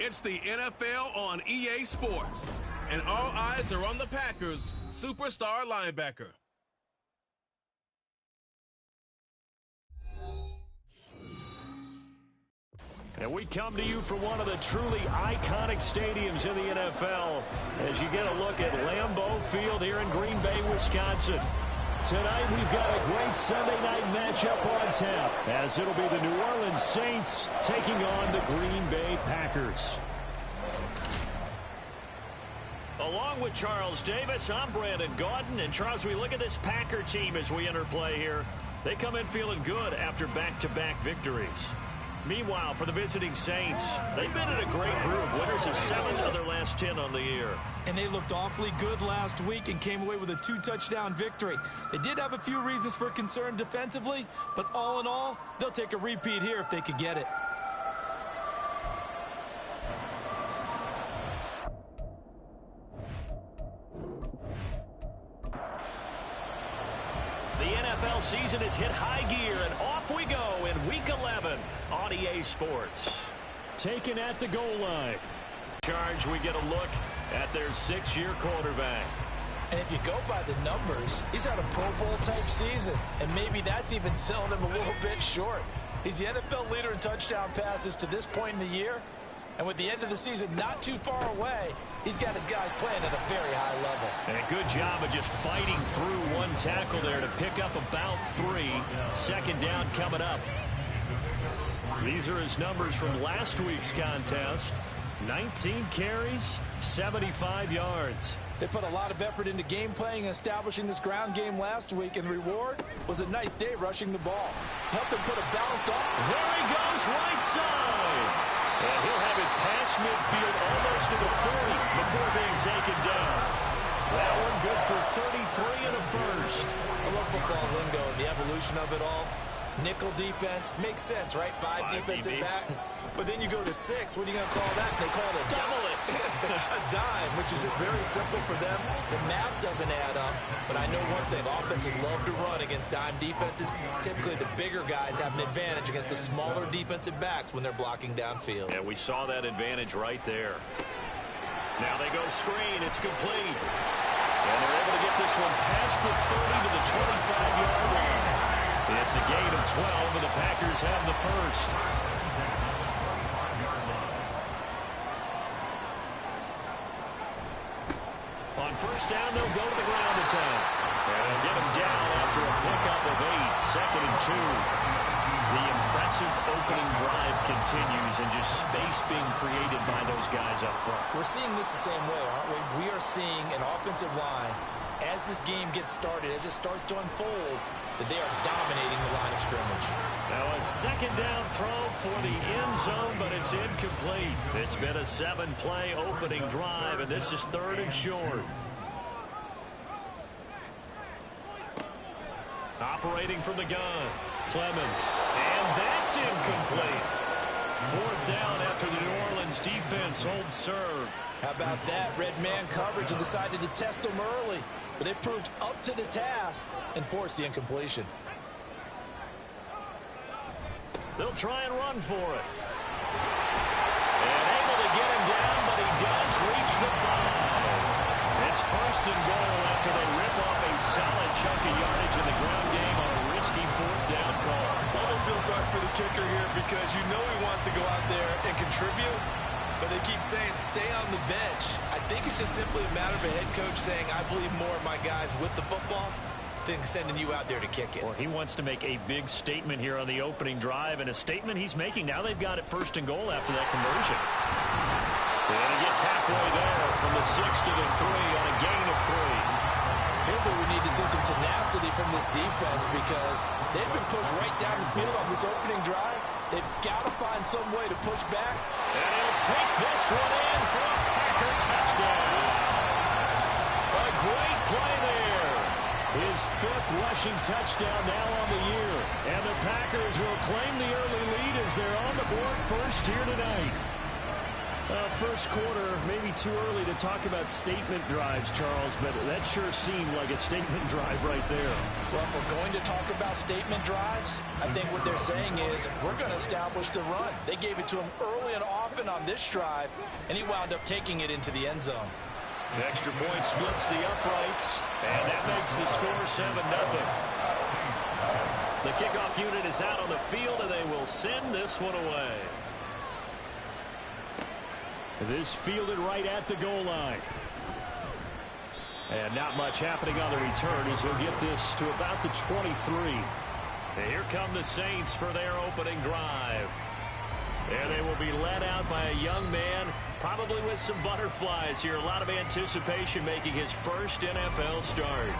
It's the NFL on EA Sports, and all eyes are on the Packers' superstar linebacker. And we come to you from one of the truly iconic stadiums in the NFL as you get a look at Lambeau Field here in Green Bay, Wisconsin. Tonight we've got a great Sunday night matchup on tap as it'll be the New Orleans Saints taking on the Green Bay Packers. Along with Charles Davis, I'm Brandon Gaudin. And Charles, we look at this Packer team as we interplay here. They come in feeling good after back-to-back victories. Meanwhile, for the visiting Saints, they've been in a great group. Winners of 7 of their last 10 on the year. And they looked awfully good last week and came away with a 2-touchdown victory. They did have a few reasons for concern defensively, but all in all, they'll take a repeat here if they could get it. The NFL season has hit high gear, and off we go in Week 11 on EA Sports. Taken at the goal line. Charge, we get a look at their 6-year quarterback. And if you go by the numbers, he's had a Pro Bowl-type season, and maybe that's even selling him a little bit short. He's the NFL leader in touchdown passes to this point in the year, and with the end of the season not too far away, he's got his guys playing at a very high level. And a good job of just fighting through one tackle there to pick up about 3. Second down coming up. These are his numbers from last week's contest. 19 carries, 75 yards. They put a lot of effort into game playing and establishing this ground game last week, and the reward was a nice day rushing the ball. Helped them put a balanced offense. There he goes, right side. And he'll have it past midfield almost to the 40 before being taken down. That one good for 33 and a first. I love football lingo and the evolution of it all. Nickel defense makes sense, right? 5 defensive backs. But then you go to 6. What are you going to call that? And they call it a double it. A dime, which is just very simple for them. The math doesn't add up. But I know one thing. Offenses love to run against dime defenses. Typically, the bigger guys have an advantage against the smaller defensive backs when they're blocking downfield. Yeah, we saw that advantage right there. Now they go screen. It's complete. And they're able to get this one past the 30 to the 25-yard line. It's a gain of 12, and the Packers have the first. On first down, they'll go to the ground attack. And they'll get him down after a pickup of 8, 2nd and 2. The impressive opening drive continues, and just space being created by those guys up front. We're seeing this the same way, aren't we? We are seeing an offensive line, as this game gets started, as it starts to unfold, that they are dominating the line of scrimmage. Now a second down throw for the end zone, but it's incomplete. It's been a 7-play opening drive, and this is 3rd and short. Operating from the gun, Clemens, and that's incomplete. 4th down after the New Orleans defense holds serve. How about that? Red man coverage and decided to test them early. But they proved up to the task and forced the incompletion. They'll try and run for it. And able to get him down, but he does reach the 5. It's 1st and goal after they rip off a solid chunk of yardage in the ground game on a risky 4th down call. Almost feel sorry for the kicker here because you know he wants to go out there and contribute. But they keep saying, stay on the bench. I think it's just simply a matter of a head coach saying, I believe more of my guys with the football than sending you out there to kick it. Well, he wants to make a big statement here on the opening drive, and a statement he's making. Now they've got it 1st and goal after that conversion. And he gets halfway there from the 6 to the 3 on a gain of 3. Here's where we need to see some tenacity from this defense because they've been pushed right down the field on this opening drive. They've got to find some way to push back. And he'll take this one in for a Packer touchdown. A great play there. His 5th rushing touchdown now on the year. And the Packers will claim the early lead as they're on the board first here tonight. First quarter, maybe too early to talk about statement drives, Charles, but that sure seemed like a statement drive right there. Well, if we're going to talk about statement drives, I think what they're saying is we're going to establish the run. They gave it to him early and often on this drive, and he wound up taking it into the end zone. The extra point splits the uprights, and that makes the score 7-0. The kickoff unit is out on the field, and they will send this one away. This fielded right at the goal line. And not much happening on the return as he'll get this to about the 23. And here come the Saints for their opening drive. And they will be led out by a young man, probably with some butterflies here. A lot of anticipation making his first NFL start.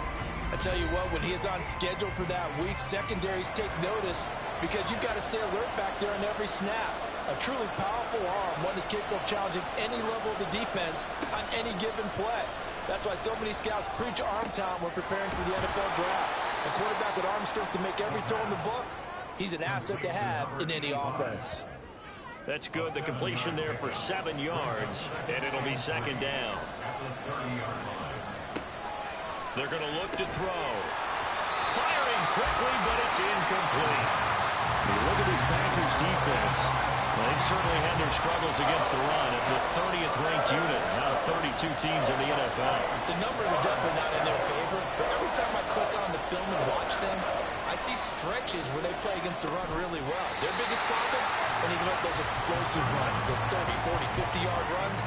I tell you what, when he is on schedule for that week, secondaries take notice because you've got to stay alert back there on every snap. A truly powerful arm, one is capable of challenging any level of the defense on any given play. That's why so many scouts preach arm talent when preparing for the NFL draft. A quarterback with arm strength to make every throw in the book, he's an asset to have in any offense. That's good. The completion there for 7 yards, and it'll be second down. They're going to look to throw. Firing quickly, but it's incomplete. You look at this Packers defense. Well, they've certainly had their struggles against the run at the 30th ranked unit out of 32 teams in the NFL. The numbers are definitely not in their favor, but every time I click on the film and watch them, I see stretches where they play against the run really well. Their biggest problem, when you give up those explosive runs, those 30, 40, 50-yard runs,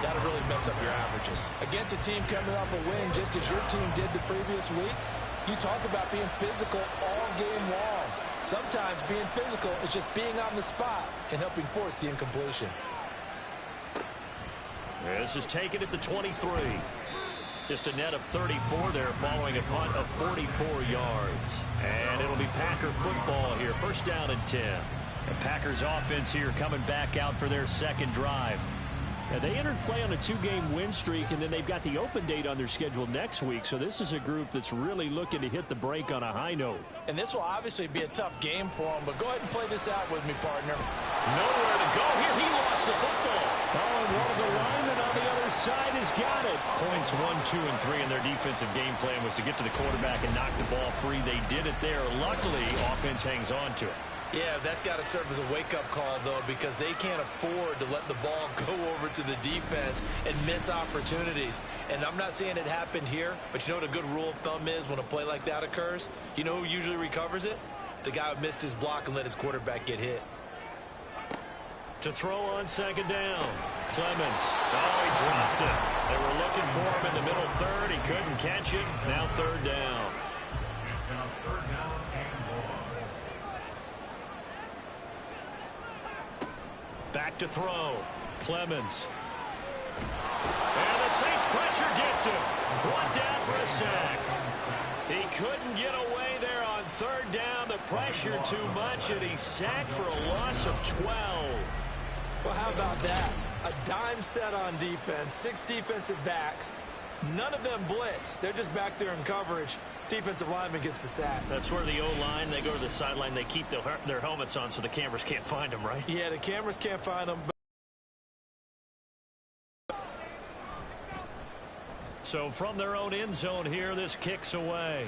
that'll really mess up your averages. Against a team coming off a win just as your team did the previous week, you talk about being physical all game long. Sometimes being physical is just being on the spot and helping force the incompletion. This is taken at the 23. Just a net of 34 there following a punt of 44 yards. And it'll be Packer football here. First down and 10. The Packers offense here coming back out for their second drive. Now, they entered play on a 2-game win streak, and then they've got the open date on their schedule next week. So this is a group that's really looking to hit the break on a high note. And this will obviously be a tough game for them, but go ahead and play this out with me, partner. Nowhere to go here. He lost the football. Oh, and one of the linemen on the other side has got it. Points 1, 2, and 3 in their defensive game plan was to get to the quarterback and knock the ball free. They did it there. Luckily, offense hangs on to it. Yeah, that's got to serve as a wake-up call, though, because they can't afford to let the ball go over to the defense and miss opportunities. And I'm not saying it happened here, but you know what a good rule of thumb is when a play like that occurs? You know who usually recovers it? The guy who missed his block and let his quarterback get hit. To throw on second down, Clemens. Oh, he dropped it. They were looking for him in the middle third. He couldn't catch it. Now third down. Back to throw. Clemens. And the Saints pressure gets him. Brought down for a sack. He couldn't get away there on third down. The pressure too much, and he's sacked for a loss of 12. Well, how about that? A dime set on defense, 6 defensive backs. None of them blitz. They're just back there in coverage. Defensive lineman gets the sack. That's where the O-line, they go to the sideline, they keep their helmets on so the cameras can't find them, right? Yeah, the cameras can't find them. So from their own end zone here, this kicks away.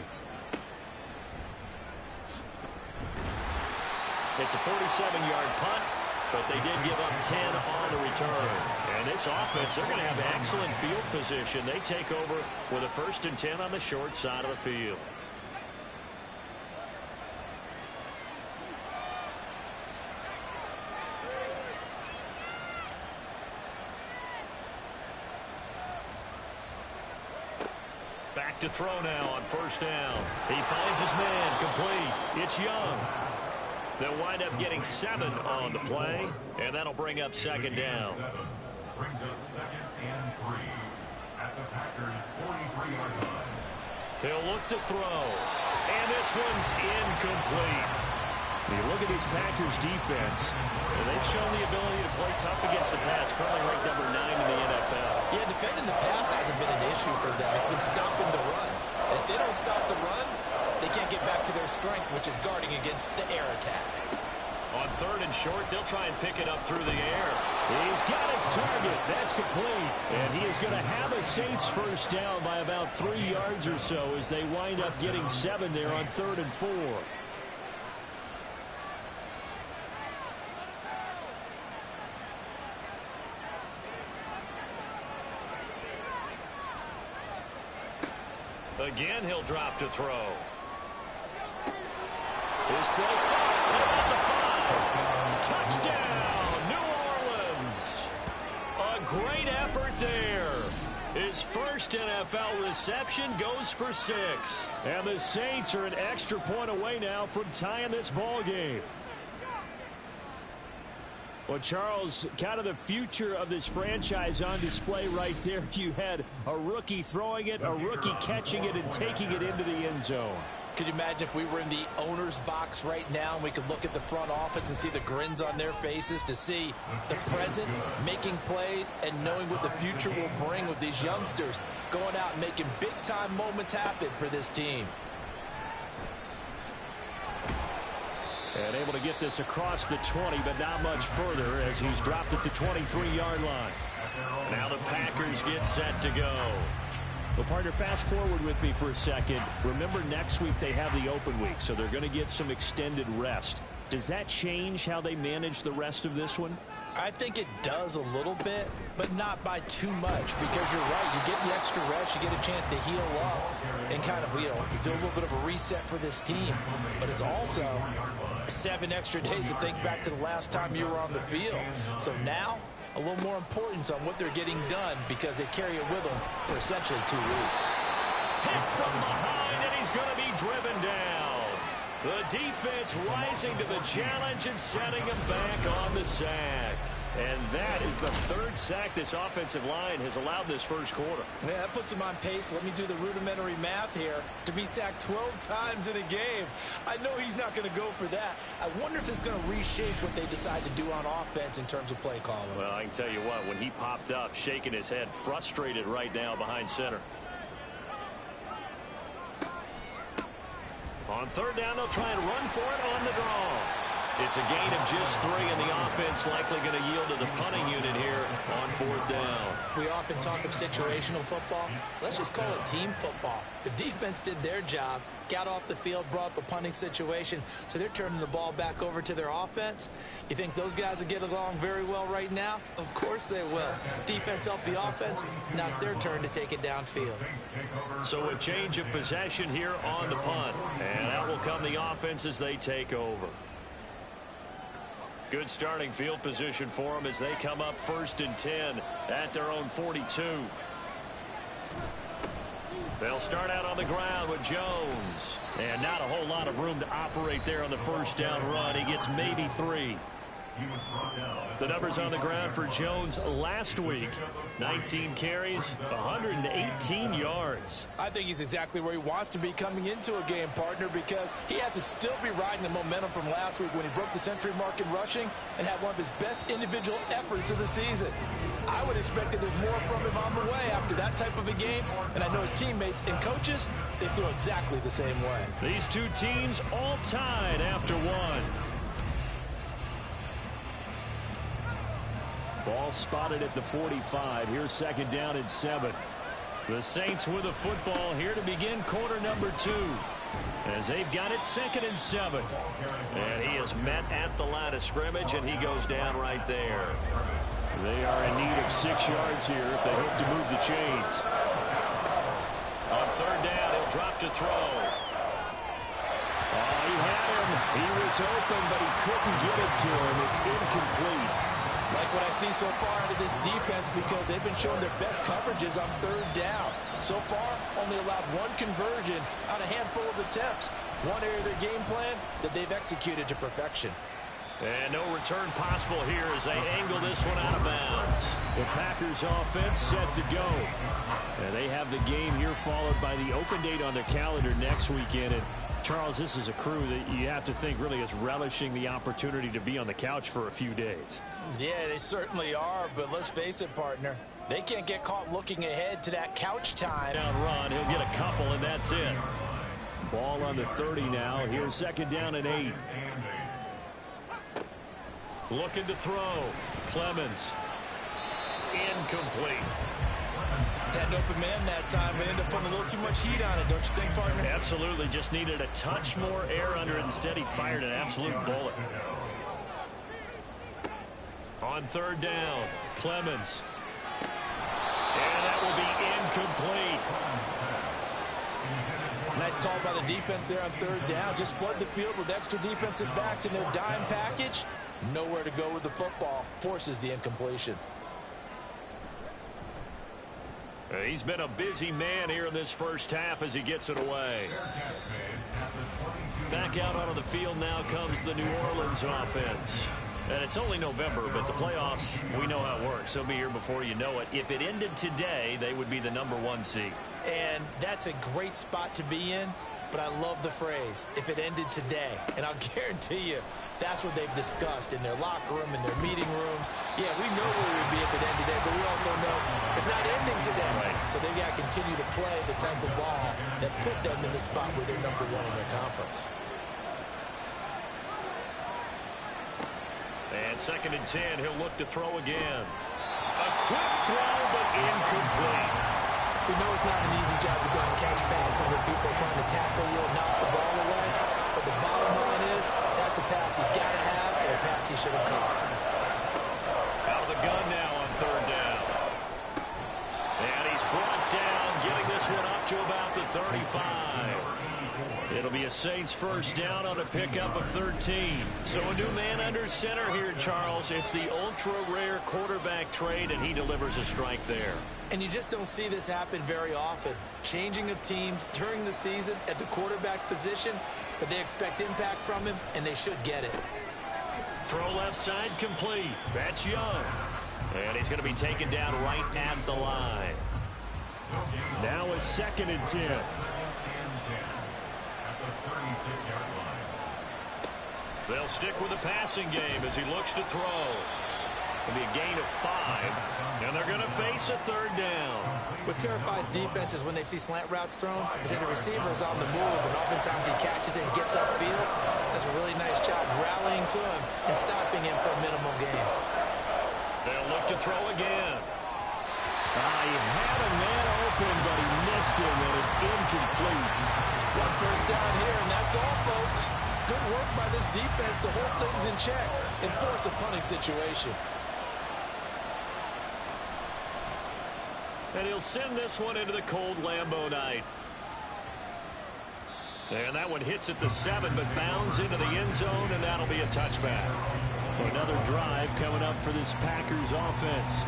It's a 47-yard punt, but they did give up 10 on the return. And this offense, they're going to have excellent field position. They take over with a 1st and 10 on the short side of the field. Back to throw now on first down. He finds his man, complete. It's Young. They'll wind up getting 7 on the play, and that'll bring up second down. Brings up 2nd and 3 at the Packers' 43-yard line. He'll look to throw, and this one's incomplete. You look at this Packers defense, and they've shown the ability to play tough against the pass, currently ranked number 9 in the NFL. Yeah, defending the pass hasn't been an issue for them. It's been stopping the run. And if they don't stop the run, they can't get back to their strength, which is guarding against the air attack. On 3rd and short, they'll try and pick it up through the air. He's got his target. That's complete. And he is going to have a Saints first down by about 3 yards or so as they wind up getting 7 there on 3rd and 4. Again, he'll drop to throw. His throw caught at the 5. Touchdown, New Orleans. A great effort there. His first NFL reception goes for 6. And the Saints are an extra point away now from tying this ball game. Well, Charles, kind of the future of this franchise on display right there. You had a rookie throwing it, a rookie catching it, and taking it into the end zone. Could you imagine if we were in the owner's box right now and we could look at the front office and see the grins on their faces, to see the present making plays and knowing what the future will bring with these youngsters going out and making big-time moments happen for this team. And able to get this across the 20, but not much further as he's dropped it to 23-yard line. Now the Packers get set to go. Well, partner, fast forward with me for a second. Remember, next week they have the open week, so they're going to get some extended rest. Does that change how they manage the rest of this one? I think it does a little bit, but not by too much, because you're right. You get the extra rest, you get a chance to heal up and kind of, do a little bit of a reset for this team. But it's also 7 extra days to think back to the last time you were on the field. So now, a little more importance on what they're getting done because they carry it with them for essentially 2 weeks. Hit from behind, and he's going to be driven down. The defense rising to the challenge and setting him back on the sack. And that is the 3rd sack this offensive line has allowed this first quarter. Yeah, that puts him on pace. Let me do the rudimentary math here. To be sacked 12 times in a game, I know he's not going to go for that. I wonder if it's going to reshape what they decide to do on offense in terms of play calling. Well, I can tell you what, when he popped up, shaking his head, frustrated right now behind center. On 3rd down, they'll try and run for it on the draw. It's a gain of just 3, and the offense likely going to yield to the punting unit here on 4th down. We often talk of situational football. Let's just call it team football. The defense did their job, got off the field, brought up a punting situation, so they're turning the ball back over to their offense. You think those guys will get along very well right now? Of course they will. Defense helped the offense. Now it's their turn to take it downfield. So a change of possession here on the punt, and out will come the offense as they take over. Good starting field position for them as they come up 1st and 10 at their own 42. They'll start out on the ground with Jones. And not a whole lot of room to operate there on the 1st down run. He gets maybe 3. The numbers on the ground for Jones last week: 19 carries, 118 yards. I think he's exactly where he wants to be coming into a game, partner, because he has to still be riding the momentum from last week when he broke the century mark in rushing and had one of his best individual efforts of the season. I would expect that there's more from him on the way after that type of a game, and I know his teammates and coaches, they feel exactly the same way. These two teams all tied after 1. Ball spotted at the 45. Here's 2nd down and 7. The Saints with the football here to begin quarter number 2. As they've got it 2nd and 7. And he is met at the line of scrimmage, and he goes down right there. They are in need of 6 yards here if they hope to move the chains. On 3rd down, he'll drop to throw. Oh, he had him. He was open, but he couldn't get it to him. It's incomplete. Like what I see so far out of this defense, because they've been showing their best coverages on 3rd down. So far, only allowed 1 conversion on a handful of attempts. One area of their game plan that they've executed to perfection. And no return possible here as they angle this one out of bounds. The Packers offense set to go. And they have the game here followed by the open date on their calendar next weekend. And Charles, this is a crew that you have to think really is relishing the opportunity to be on the couch for a few days. Yeah, they certainly are, but let's face it, partner. They can't get caught looking ahead to that couch time. Down run, he'll get a couple, and that's it. Ball on the 30 now. Here's 2nd down and 8. Looking to throw. Clemens. Incomplete. Had an open man that time, but ended up putting a little too much heat on it, don't you think, partner? Absolutely. Just needed a touch more air under it. Instead, he fired an absolute bullet. On third down, Clemens. And that will be incomplete. Nice call by the defense there on third down. Just flood the field with extra defensive backs in their dime package. Nowhere to go with the football. Forces the incompletion. He's been a busy man here in this first half as he gets it away. Back out onto the field now comes the New Orleans offense. And it's only November, but the playoffs, we know how it works. They'll be here before you know it. If it ended today, they would be the #1 seed. And that's a great spot to be in, but I love the phrase, if it ended today. And I'll guarantee you, that's what they've discussed in their locker room, in their meeting rooms. Yeah, we know where we'd be if it ended today, but we also know it's not ending today. Right. So they've got to continue to play the type of ball that put them in the spot where they're #1 in their conference. And 2nd and 10, he'll look to throw again. A quick throw, but incomplete. We know it's not an easy job to go and catch passes when people are trying to tackle you and knock the ball away. But the bottom line is, that's a pass he's got to have and a pass he should have caught. Out of the gun now on third down. And he's brought down, getting this one up to about the 35. It'll be a Saints first down on a pickup of 13. So a new man under center here, Charles. It's the ultra-rare quarterback trade, and he delivers a strike there. And you just don't see this happen very often. Changing of teams during the season at the quarterback position, but they expect impact from him, and they should get it. Throw left side complete. That's Young. And he's going to be taken down right at the line. Now a 2nd and 10. They'll stick with the passing game as he looks to throw. It'll be a gain of 5, and they're going to face a third down. What terrifies defenses when they see slant routes thrown is that the receiver is on the move, and oftentimes he catches it and gets upfield. Does a really nice job rallying to him and stopping him for a minimal gain. They'll look to throw again. He had a man open, but he missed him, and it's incomplete. One first down here, and that's all, folks. Good work by this defense to hold things in check and force a punting situation. And he'll send this one into the cold Lambeau night. And that one hits at the 7, but bounds into the end zone, and that'll be a touchback. Another drive coming up for this Packers offense.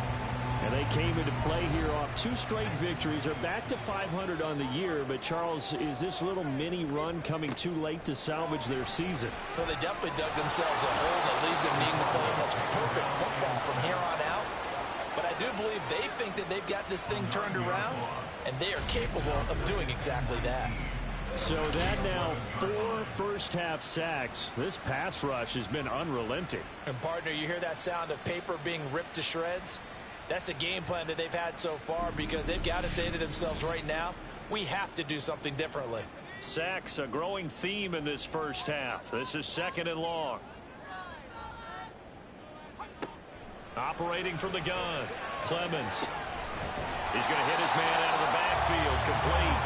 And they came into play here off 2 straight victories. They're back to 500 on the year. But, Charles, is this little mini run coming too late to salvage their season? Well, they definitely dug themselves a hole that leaves them needing to play almost perfect football from here on out. But I do believe they think that they've got this thing turned around, and they are capable of doing exactly that. So that now 4 first-half sacks. This pass rush has been unrelenting. And, partner, you hear that sound of paper being ripped to shreds? That's the game plan that they've had so far, because they've got to say to themselves right now, we have to do something differently. Sacks, a growing theme in this first half. This is 2nd and long. Operating from the gun, Clemens. He's going to hit his man out of the backfield, complete.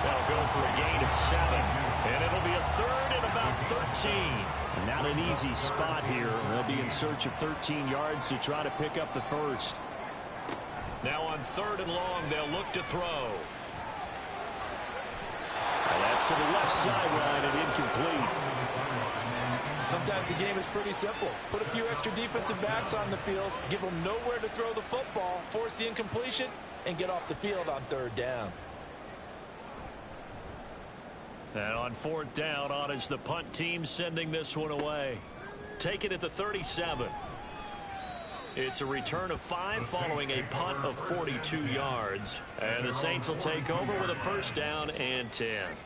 That'll go for a gain of 7, and it'll be a 3rd and about 13. Not an easy spot here. They'll be in search of 13 yards to try to pick up the first. Now on 3rd and long, they'll look to throw. And that's to the left sideline and incomplete. Sometimes the game is pretty simple. Put a few extra defensive backs on the field, give them nowhere to throw the football, force the incompletion, and get off the field on 3rd down. And on 4th down, on is the punt team sending this one away. Take it at the 37. It's a return of 5 following a punt of 42 yards. And the Saints will take over with a first down and 10.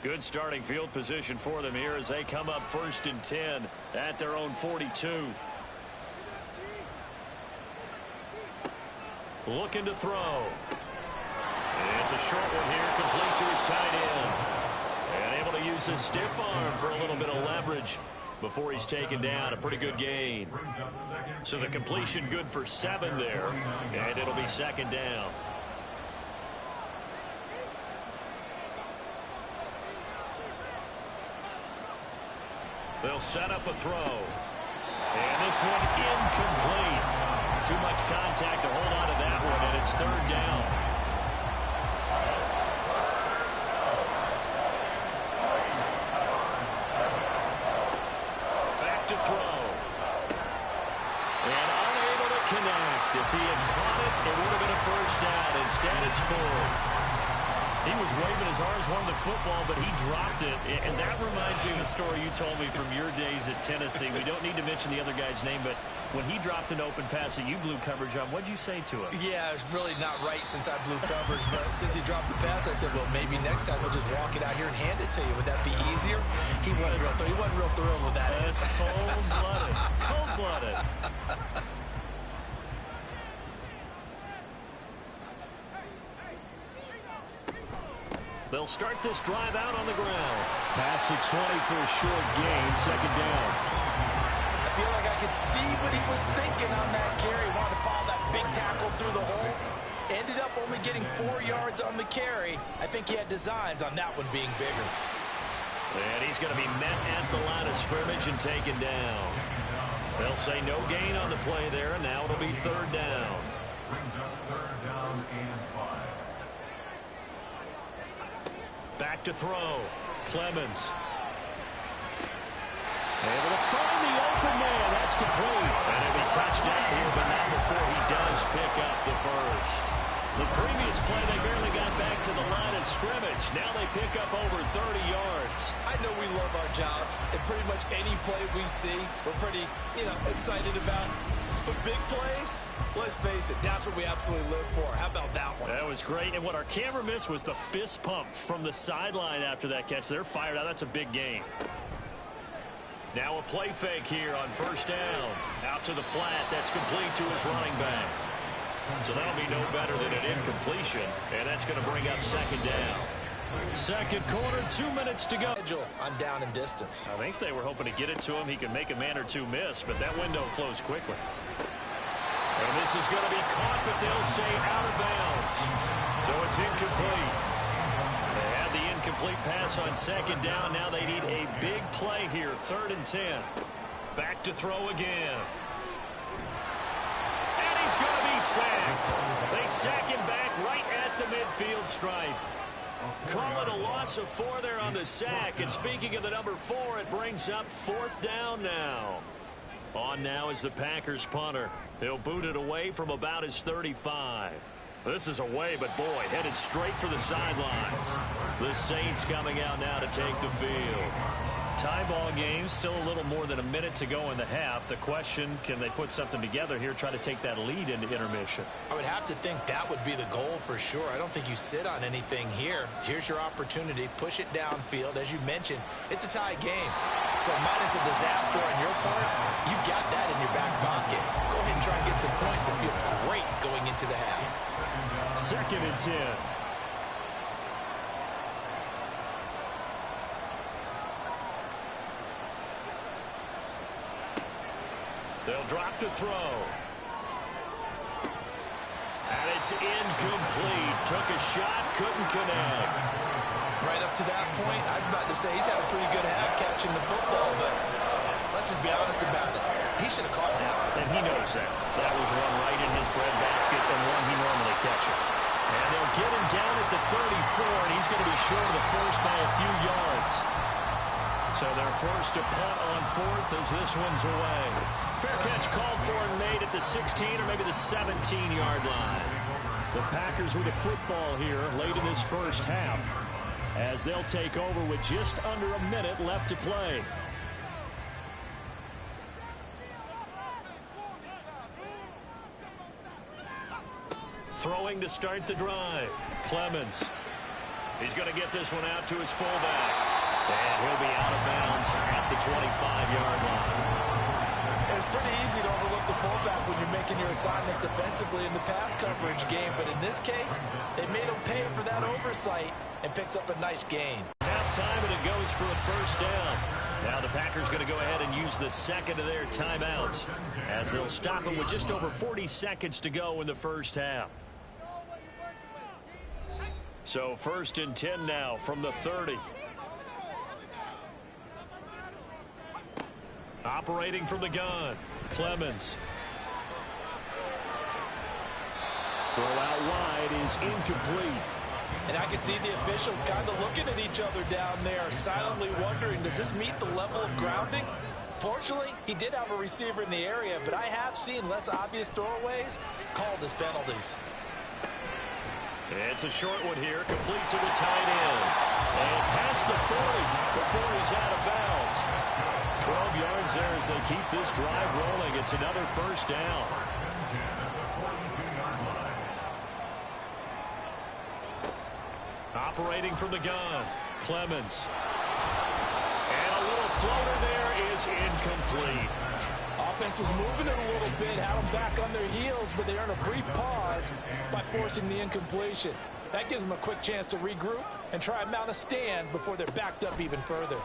Good starting field position for them here as they come up 1st and 10 at their own 42. Looking to throw. It's a short one here, complete to his tight end. And able to use his stiff arm for a little bit of leverage. before he's taken down. A pretty good gain. So the completion good for 7 there, and it'll be second down. They'll set up a throw. And this one incomplete. Too much contact to hold on to that one, and it's third down. Back to throw. And unable to connect. If he had caught it, it would have been a first down. Instead, it's 4th. He was waving his arms, wanting the football, but he dropped it. And that reminds me of the story you told me from your days at Tennessee. We don't need to mention the other guy's name, but when he dropped an open pass that you blew coverage on, what'd you say to him? Yeah, it's really not right since I blew coverage, but since he dropped the pass, I said, well, maybe next time we'll just walk it out here and hand it to you. Would that be easier? He wasn't real thrilled with that. That's cold-blooded. Cold-blooded. They'll start this drive out on the ground. Pass the 20 for a short gain, second down. I feel like I could see what he was thinking on that carry. Wanted to follow that big tackle through the hole. Ended up only getting 4 yards on the carry. I think he had designs on that one being bigger. And he's going to be met at the line of scrimmage and taken down. They'll say no gain on the play there, and now it'll be third down. Brings up third down and 5. Back to throw. Clemens. Able to find the open man. That's complete. And it'll be touchdown here, but not before he does pick up the first. The previous play, they barely got back to the line of scrimmage. Now they pick up over 30 yards. I know we love our jobs, and pretty much any play we see, we're pretty, excited about. But big plays, let's face it, that's what we absolutely live for. How about that one? That was great, and what our camera missed was the fist pump from the sideline after that catch. They're fired out. That's a big gain. Now a play fake here on first down. Out to the flat. That's complete to his running back. So that'll be no better than an incompletion, and that's going to bring up second down. Second quarter, 2 minutes to go. On down and distance. I think they were hoping to get it to him. He could make a man or two miss, but that window closed quickly. And this is going to be caught, but they'll say out of bounds. So it's incomplete. They had the incomplete pass on second down. Now they need a big play here, 3rd and 10. Back to throw again. And he's going to be sacked. They sack him back right at the midfield stripe. Call it a loss of 4 there on the sack. And speaking of the number 4, it brings up 4th down now. On now is the Packers punter. He'll boot it away from about his 35. This is away, but boy, headed straight for the sidelines. The Saints coming out now to take the field. Tie ball game, still a little more than a minute to go in the half. The question, can they put something together here, try to take that lead into intermission? I would have to think that would be the goal for sure. I don't think you sit on anything here. Here's your opportunity. Push it downfield. As you mentioned, it's a tie game. So minus a disaster on your part, you've got that in your back pocket. Go ahead and try and get some points and feel great going into the half. 2nd and 10. They'll drop to throw. And it's incomplete. Took a shot, couldn't connect. Right up to that point, I was about to say he's had a pretty good half catching the football, but let's just be honest about it. He should have caught that. And he knows that. That was one right in his breadbasket and one he normally catches. And they'll get him down at the 34, and he's going to be short of the first by a few yards. So they're forced to punt on 4th as this one's away. Fair catch called for and made at the 16 or maybe the 17-yard line. The Packers with a football here late in this first half as they'll take over with just under a minute left to play. Throwing to start the drive. Clemens. He's going to get this one out to his fullback. And he'll be out of bounds at the 25-yard line. It's pretty easy to overlook the fullback when you're making your assignments defensively in the pass coverage game. But in this case, they made him pay for that oversight and picks up a nice gain. Halftime, and it goes for a first down. Now the Packers going to go ahead and use the second of their timeouts as they'll stop it with just over 40 seconds to go in the first half. So 1st and 10 now from the 30. Operating from the gun, Clemens. Throw out wide is incomplete. And I can see the officials kind of looking at each other down there, silently wondering, does this meet the level of grounding? Fortunately, he did have a receiver in the area, but I have seen less obvious throwaways called as penalties. It's a short one here, complete to the tight end. And past the 40 before he's out of bounds. 12 yards there as they keep this drive rolling. It's another first down. Operating from the gun, Clemens. And a little floater there is incomplete. Offense was moving it a little bit, had them back on their heels, but they earned a brief pause by forcing the incompletion. That gives them a quick chance to regroup and try and mount a stand before they're backed up even further.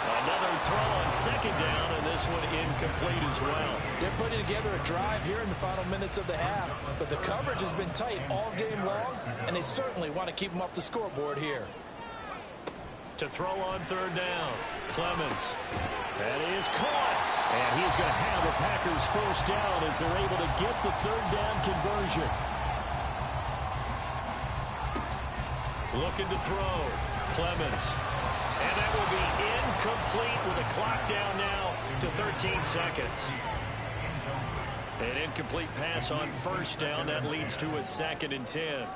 Another throw on second down, and this one incomplete as well. They're putting together a drive here in the final minutes of the half, but the coverage has been tight all game long, and they certainly want to keep them off the scoreboard here. To throw on third down, Clemens. That is caught, and he's going to have the Packers first down as they're able to get the third down conversion. Looking to throw, Clemens. And that will be incomplete with the clock down now to 13 seconds. An incomplete pass on first down. That leads to a 2nd and 10.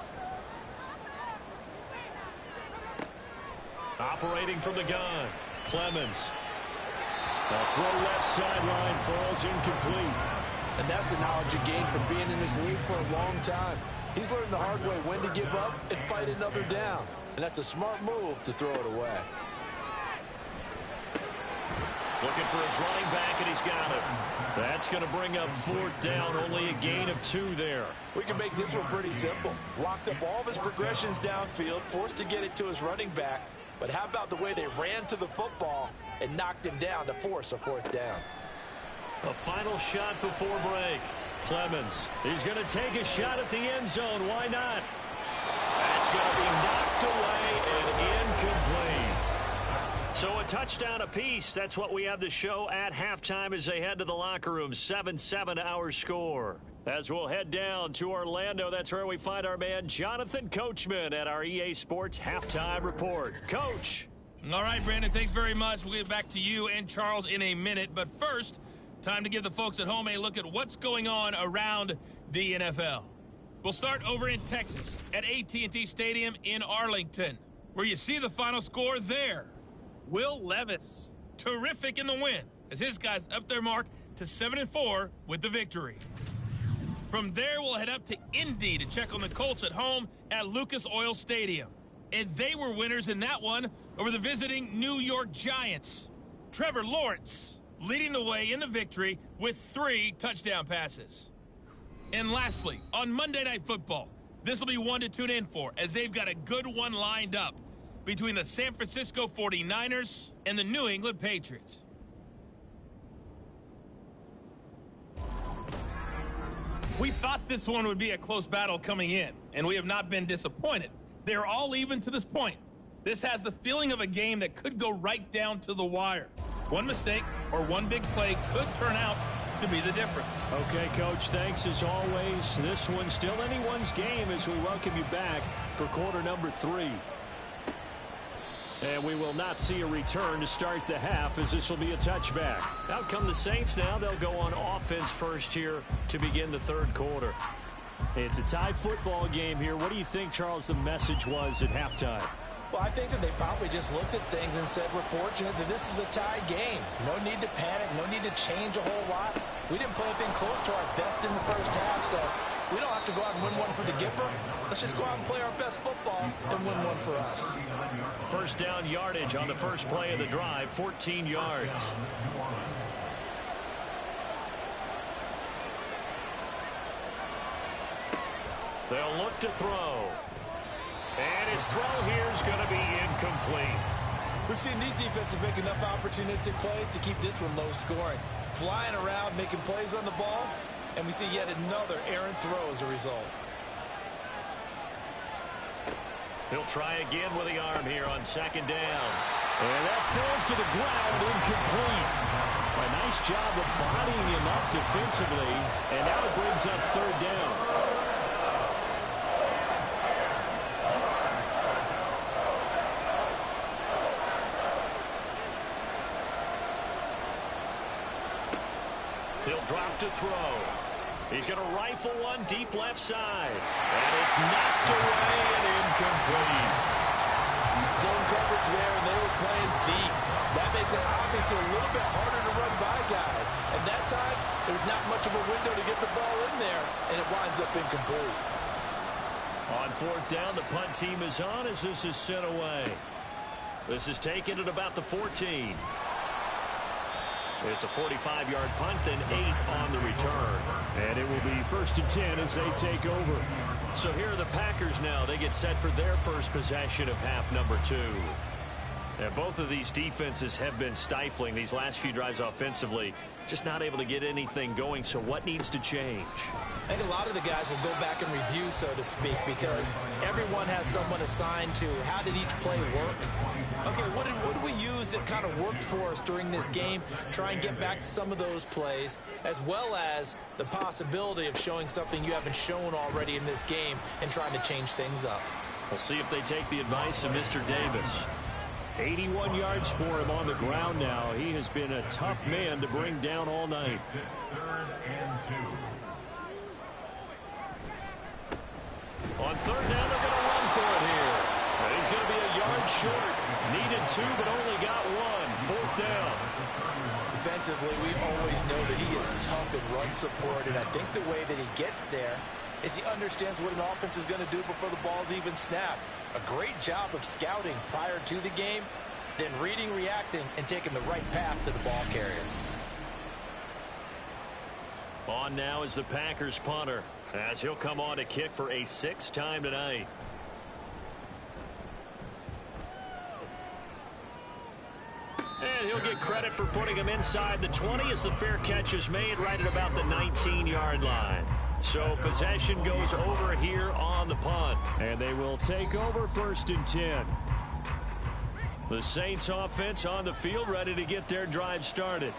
Operating from the gun, Clemens. A throw left sideline falls incomplete. And that's the knowledge you gain from being in this league for a long time. He's learned the hard way when to give up and fight another down. And that's a smart move to throw it away. Looking for his running back, and he's got it. That's going to bring up 4th down, only a gain of 2 there. We can make this one pretty simple. Locked up all of his progressions downfield, forced to get it to his running back. But how about the way they ran to the football and knocked him down to force a 4th down? A final shot before break. Clemens, he's going to take a shot at the end zone. Why not? That's going to be knocked away and incomplete. So a touchdown apiece. That's what we have to show at halftime as they head to the locker room. 7-7 our score. As we'll head down to Orlando, that's where we find our man Jonathan Coachman at our EA Sports Halftime Report. Coach. All right, Brandon, thanks very much. We'll get back to you and Charles in a minute. But first, time to give the folks at home a look at what's going on around the NFL. We'll start over in Texas at AT&T Stadium in Arlington, where you see the final score there. Will Levis, terrific in the win, as his guys up their mark to 7-4 with the victory. From there, we'll head up to Indy to check on the Colts at home at Lucas Oil Stadium. And they were winners in that one over the visiting New York Giants. Trevor Lawrence leading the way in the victory with 3 touchdown passes. And lastly, on Monday Night Football, this will be one to tune in for, as they've got a good one lined up between the San Francisco 49ers and the New England Patriots. We thought this one would be a close battle coming in, and we have not been disappointed. They're all even to this point. This has the feeling of a game that could go right down to the wire. One mistake or one big play could turn out to be the difference. Okay, Coach, thanks as always. This one's still anyone's game as we welcome you back for quarter number 3. And we will not see a return to start the half, as this will be a touchback. Out come the Saints now. They'll go on offense first here to begin the third quarter. It's a tie football game here. What do you think, Charles, the message was at halftime? Well, I think that they probably just looked at things and said, we're fortunate that this is a tie game. No need to panic. No need to change a whole lot. We didn't play anything close to our best in the first half, so we don't have to go out and win one for the Gipper. Let's just go out and play our best football and win one for us. First down yardage on the first play of the drive, 14 yards. They'll look to throw. And his throw here is going to be incomplete. We've seen these defenses make enough opportunistic plays to keep this one low scoring. Flying around, making plays on the ball, and we see yet another errant throw as a result. He'll try again with the arm here on second down. And that falls to the ground, incomplete. A nice job of bodying him up defensively, and now it brings up third down. He'll drop to throw. He's going to rifle one deep left side. And it's knocked away and incomplete. Zone coverage there, and they were playing deep. That makes it obviously a little bit harder to run by guys. And that time, there's not much of a window to get the ball in there, and it winds up incomplete. On fourth down, the punt team is on as this is sent away. This is taken at about the 14. It's a 45-yard punt, then 8 on the return. And it will be 1st and 10 as they take over. So here are the Packers now. They get set for their first possession of half number 2. And both of these defenses have been stifling these last few drives offensively. Just not able to get anything going. So what needs to change? I think a lot of the guys will go back and review, so to speak, because everyone has someone assigned to how did each play work. Okay, what did we use that kind of worked for us during this game? Try and get back to some of those plays, as well as the possibility of showing something you haven't shown already in this game and trying to change things up. We'll see if they take the advice of Mr. Davis. 81 yards for him on the ground now. He has been a tough man to bring down all night. 3rd and 2. On third down, they're going to run for it here. He's going to be a yard short. Needed 2, but only got 1. 4th down. Defensively, we always know that he is tough in run support, and I think the way that he gets there is he understands what an offense is going to do before the ball's even snapped. A great job of scouting prior to the game, then reading, reacting, and taking the right path to the ball carrier. On now is the Packers punter, as he'll come on to kick for a 6th time tonight. And he'll get credit for putting him inside the 20 as the fair catch is made right at about the 19-yard line. So possession goes over here on the punt. And they will take over 1st and 10. The Saints offense on the field ready to get their drive started.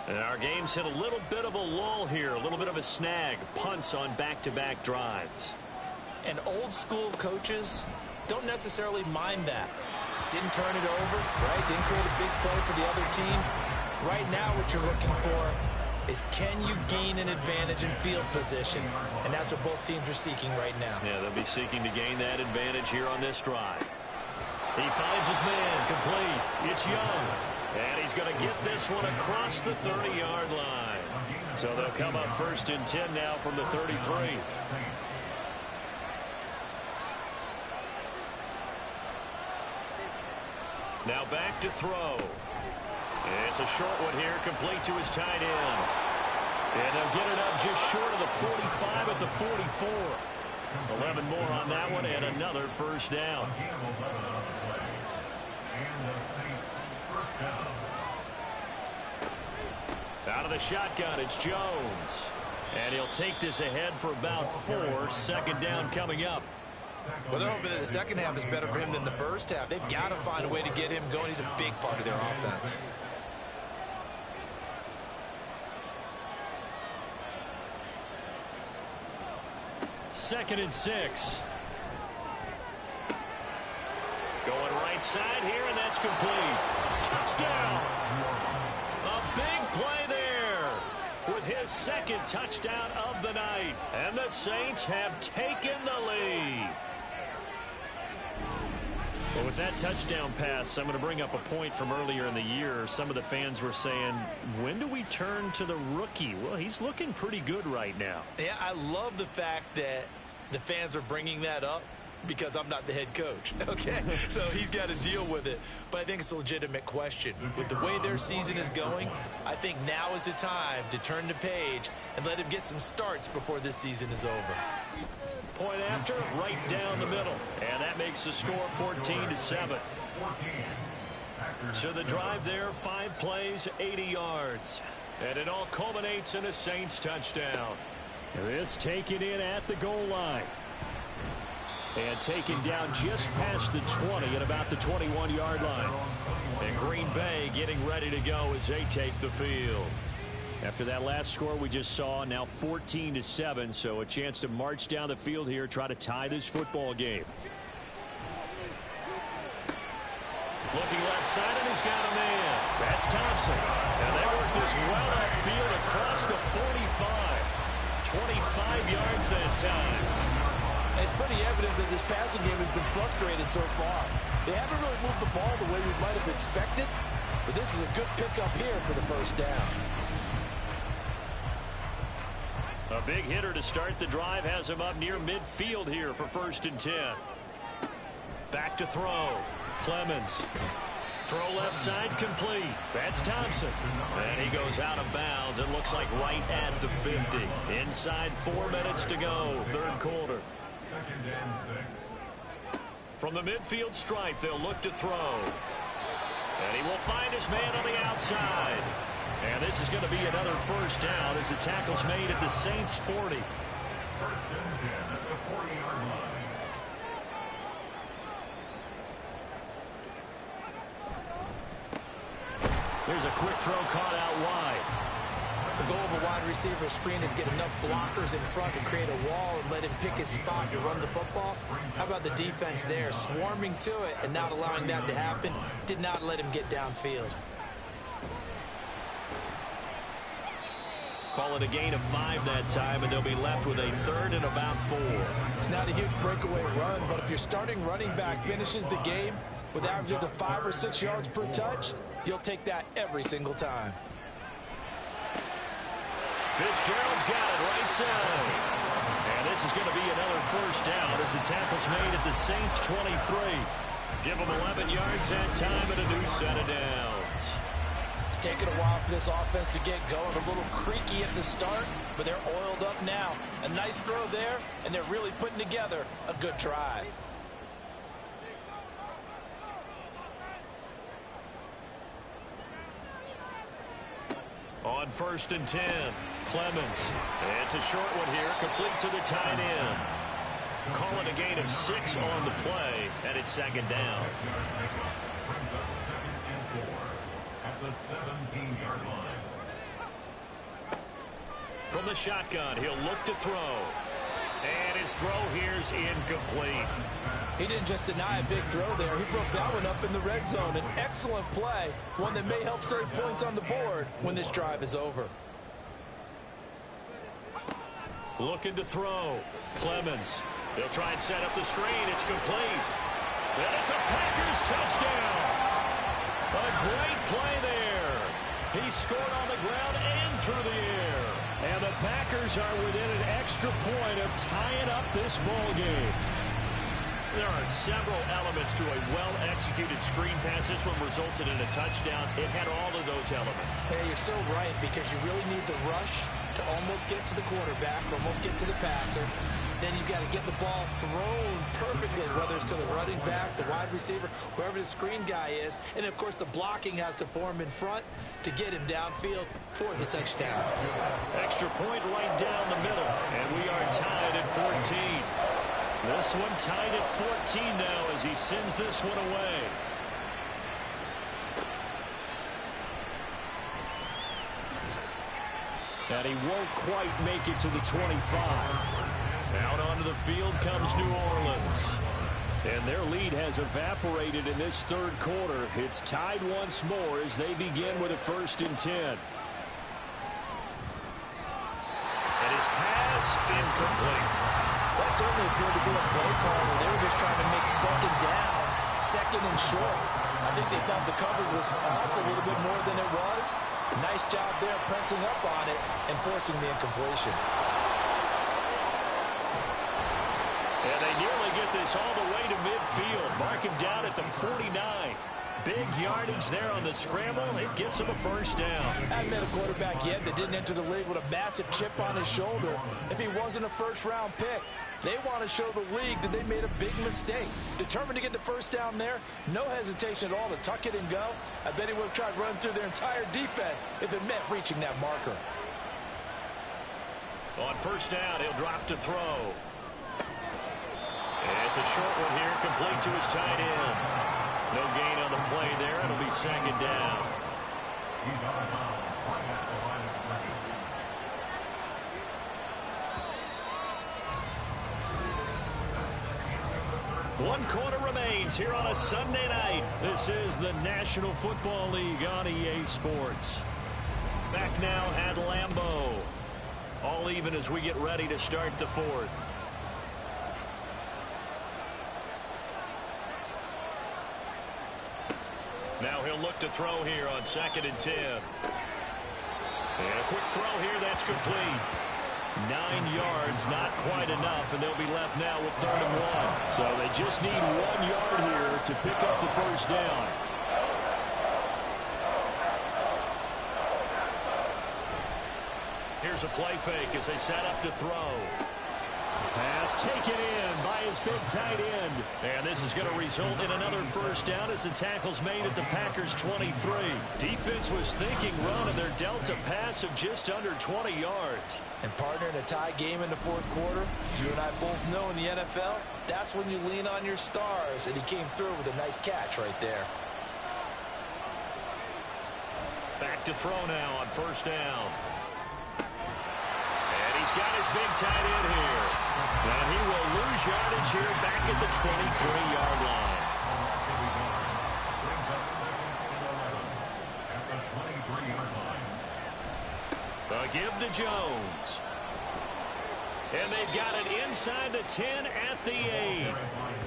And our game's hit a little bit of a lull here, a little bit of a snag. Punts on back-to-back drives. And old school coaches don't necessarily mind that. Didn't turn it over, right? Didn't create a big play for the other team. Right now what you're looking for is can you gain an advantage in field position? And that's what both teams are seeking right now. Yeah, they'll be seeking to gain that advantage here on this drive. He finds his man complete. It's Young. And he's going to get this one across the 30-yard line. So they'll come up 1st and 10 now from the 33. Now back to throw. It's a short one here, complete to his tight end. And they'll get it up just short of the 45 at the 44. 11 more on that one and another 1st down. Out of the shotgun, it's Jones. And he'll take this ahead for about 4. 2nd down coming up. Well, they're hoping that the second half is better for him than the first half. They've got to find a way to get him going. He's a big part of their offense. Second and 6. Going right side here, and that's complete. Touchdown! A big play there with his 2nd touchdown of the night. And the Saints have taken the lead. Well, with that touchdown pass, I'm going to bring up a point from earlier in the year. Some of the fans were saying, when do we turn to the rookie? Well, he's looking pretty good right now. Yeah, I love the fact that the fans are bringing that up because I'm not the head coach, okay? So he's got to deal with it. But I think it's a legitimate question. With the way their season is going, I think now is the time to turn the page and let him get some starts before this season is over. Point after, right down the middle. And that makes the score 14-7. So the drive there, 5 plays, 80 yards. And it all culminates in a Saints touchdown. This taken in at the goal line. And taken down just past the 20 at about the 21-yard line. And Green Bay getting ready to go as they take the field. After that last score we just saw, now 14-7, so a chance to march down the field here, try to tie this football game. Looking left side, and he's got a man. That's Thompson. And they work this well upfield across the 45. 25 yards that time. It's pretty evident that this passing game has been frustrated so far. They haven't really moved the ball the way we might have expected, but this is a good pickup here for the first down. A big hitter to start the drive has him up near midfield here for 1st and 10. Back to throw. Clemens. Throw left side complete. That's Thompson. And he goes out of bounds. It looks like right at the 50. Inside 4 minutes to go. 3rd quarter. 2nd and 6. From the midfield stripe, they'll look to throw. And he will find his man on the outside. And this is going to be another 1st down as the tackle's made at the Saints 40. 1st and 10 at the 40-yard line. There's a quick throw caught out wide. The goal of a wide receiver screen is get enough blockers in front to create a wall and let him pick his spot to run the football. How about the defense there, swarming to it and not allowing that to happen? Did not let him get downfield. Call it a gain of 5 that time, and they'll be left with a 3rd and about 4. It's not a huge breakaway run, but if your starting running back finishes the game with averages of 5 or 6 yards per touch, you'll take that every single time. Fitzgerald's got it right side. And this is going to be another 1st down as the tackle's made at the Saints 23. Give them 11 yards that time and a new set of downs. It's taken a while for this offense to get going. A little creaky at the start, but they're oiled up now. A nice throw there, and they're really putting together a good drive. On 1st and 10, Clemens. It's a short one here, complete to the tight end. Call it a gain of 6 on the play, and it's 2nd down. Brings up 2nd and 4 at the 17-yard line. From the shotgun, he'll look to throw. And his throw here's incomplete. He didn't just deny a big throw there. He broke that one up in the red zone. An excellent play, one that may help save points on the board when this drive is over. Looking to throw. Clemens. He'll try and set up the screen. It's complete. And it's a Packers touchdown. A great play there. He scored on the ground and through the air. And the Packers are within an extra point of tying up this ball game. There are several elements to a well-executed screen pass. This one resulted in a touchdown. It had all of those elements. Hey, you're so right, because you really need the rush to almost get to the quarterback, almost get to the passer. Then you've got to get the ball thrown perfectly, whether it's to the running back, the wide receiver, whoever the screen guy is. And, of course, the blocking has to form in front to get him downfield for the touchdown. Extra point right down the middle. And we are tied at 14. This one tied at 14 now as he sends this one away. And he won't quite make it to the 25. Out onto the field comes New Orleans. And their lead has evaporated in this 3rd quarter. It's tied once more as they begin with a 1st and 10. And his pass incomplete. That certainly appeared to be a play call where they were just trying to make 2nd down, 2nd and short. I think they thought the coverage was off a little bit more than it was. Nice job there pressing up on it and forcing the incompletion. And they nearly get this all the way to midfield. Mark him down at the 49. Big yardage there on the scramble. It gets him a first down. I haven't met a quarterback yet that didn't enter the league with a massive chip on his shoulder if he wasn't a first-round pick. They want to show the league that they made a big mistake. Determined to get the first down there, no hesitation at all to tuck it and go. I bet he would have tried running through their entire defense if it meant reaching that marker. On first down, he'll drop to throw. It's a short one here, complete to his tight end. No gain on the play there. It'll be second down. He's out of bounds right at the line of scrimmage. 1 quarter remains here on a Sunday night. This is the National Football League on EA Sports. Back now at Lambeau. All even as we get ready to start the fourth. Now he'll look to throw here on 2nd and 10. And a quick throw here, that's complete. 9 yards, not quite enough, and they'll be left now with 3rd and 1. So they just need 1 yard here to pick up the first down. Here's a play fake as they set up to throw. Pass taken in by his big tight end. And this is going to result in another first down as the tackle's made at the Packers' 23. Defense was thinking run, and they're dealt a pass of just under 20 yards. And partner, in a tie game in the 4th quarter, you and I both know in the NFL, that's when you lean on your stars. And he came through with a nice catch right there. Back to throw now on first down. He's got his big tight end here. And he will lose yardage here back at the 23-yard line. A give to Jones. And they've got it inside the 10 at the 8.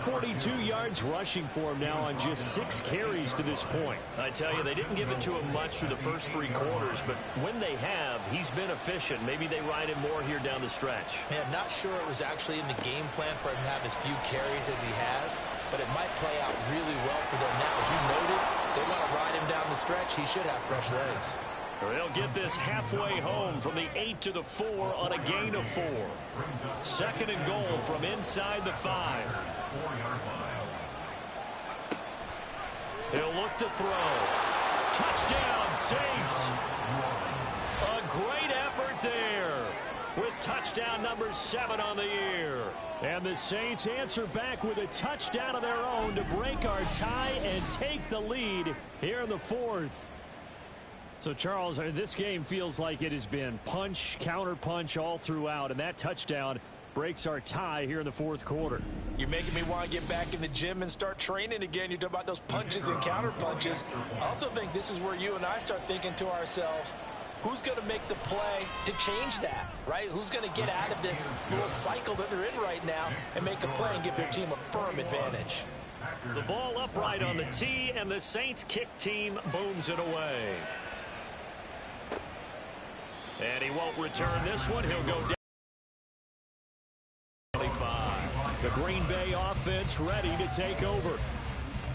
42 yards rushing for him now on just 6 carries to this point. I tell you, they didn't give it to him much through the first 3 quarters, but when they have, he's been efficient. Maybe they ride him more here down the stretch. Man, not sure it was actually in the game plan for him to have as few carries as he has, but it might play out really well for them now. As you noted, they want to ride him down the stretch. He should have fresh legs. They'll get this halfway home from the 8 to the 4 on a gain of 4. 2nd and goal from inside the 5. He'll look to throw. Touchdown, Saints. A great effort there with touchdown number 7 on the year. And the Saints answer back with a touchdown of their own to break our tie and take the lead here in the 4th. So, Charles, this game feels like it has been punch, counter-punch all throughout, and that touchdown breaks our tie here in the 4th quarter. You're making me want to get back in the gym and start training again. You talk about those punches and counter-punches. I also think this is where you and I start thinking to ourselves, who's going to make the play to change that, right? Who's going to get out of this little cycle that they're in right now and make a play and give their team a firm advantage? The ball upright on the tee, and the Saints kick team booms it away. And he won't return this one. He'll go down. 25. The Green Bay offense ready to take over.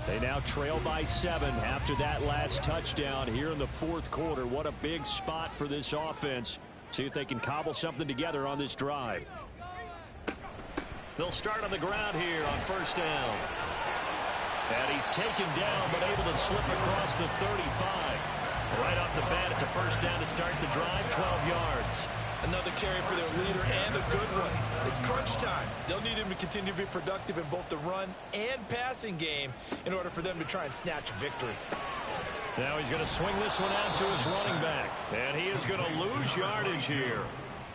They now trail by 7 after that last touchdown here in the 4th quarter. What a big spot for this offense. See if they can cobble something together on this drive. They'll start on the ground here on first down. And he's taken down but able to slip across the 35. Right off the bat, it's a first down to start the drive, 12 yards. Another carry for their leader and a good one. It's crunch time. They'll need him to continue to be productive in both the run and passing game in order for them to try and snatch a victory. Now he's going to swing this one out to his running back. And he is going to lose yardage here.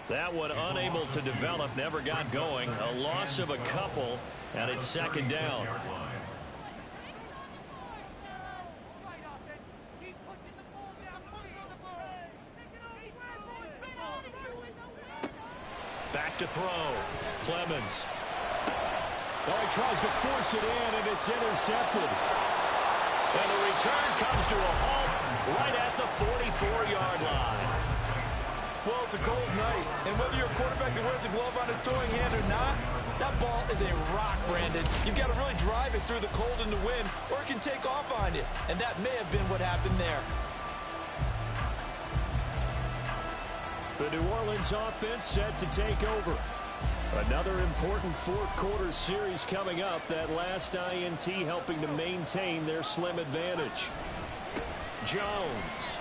That one unable to develop, never got going. A loss of a couple, and it's 2nd down. Back to throw. Clemens. Oh, he tries to force it in, and it's intercepted. And the return comes to a halt right at the 44-yard line. Well, it's a cold night, and whether you're a quarterback that wears a glove on his throwing hand or not, That ball is a rock, Brandon. You've got to really drive it through the cold and the wind, or it can take off on you. And that may have been what happened there. The New Orleans offense set to take over. Another important fourth quarter series coming up. That last INT helping to maintain their slim advantage. Jones.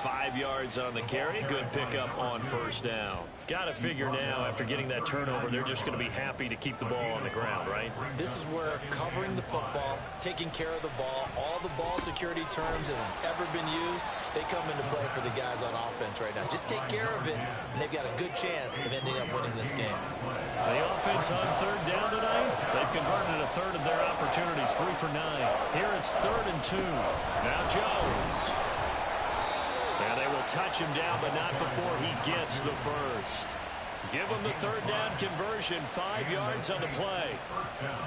5 yards on the carry. Good pickup on first down. Got to figure now, after getting that turnover, they're just going to be happy to keep the ball on the ground, right? This is where covering the football, taking care of the ball, all the ball security terms that have ever been used, they come into play for the guys on offense right now. Just take care of it, and they've got a good chance of ending up winning this game. The offense on third down tonight, they've converted a third of their opportunities, 3 for 9. Here it's 3rd and 2. Now Jones. And they will touch him down, but not before he gets the first. Give them the third down conversion, 5 yards on the play.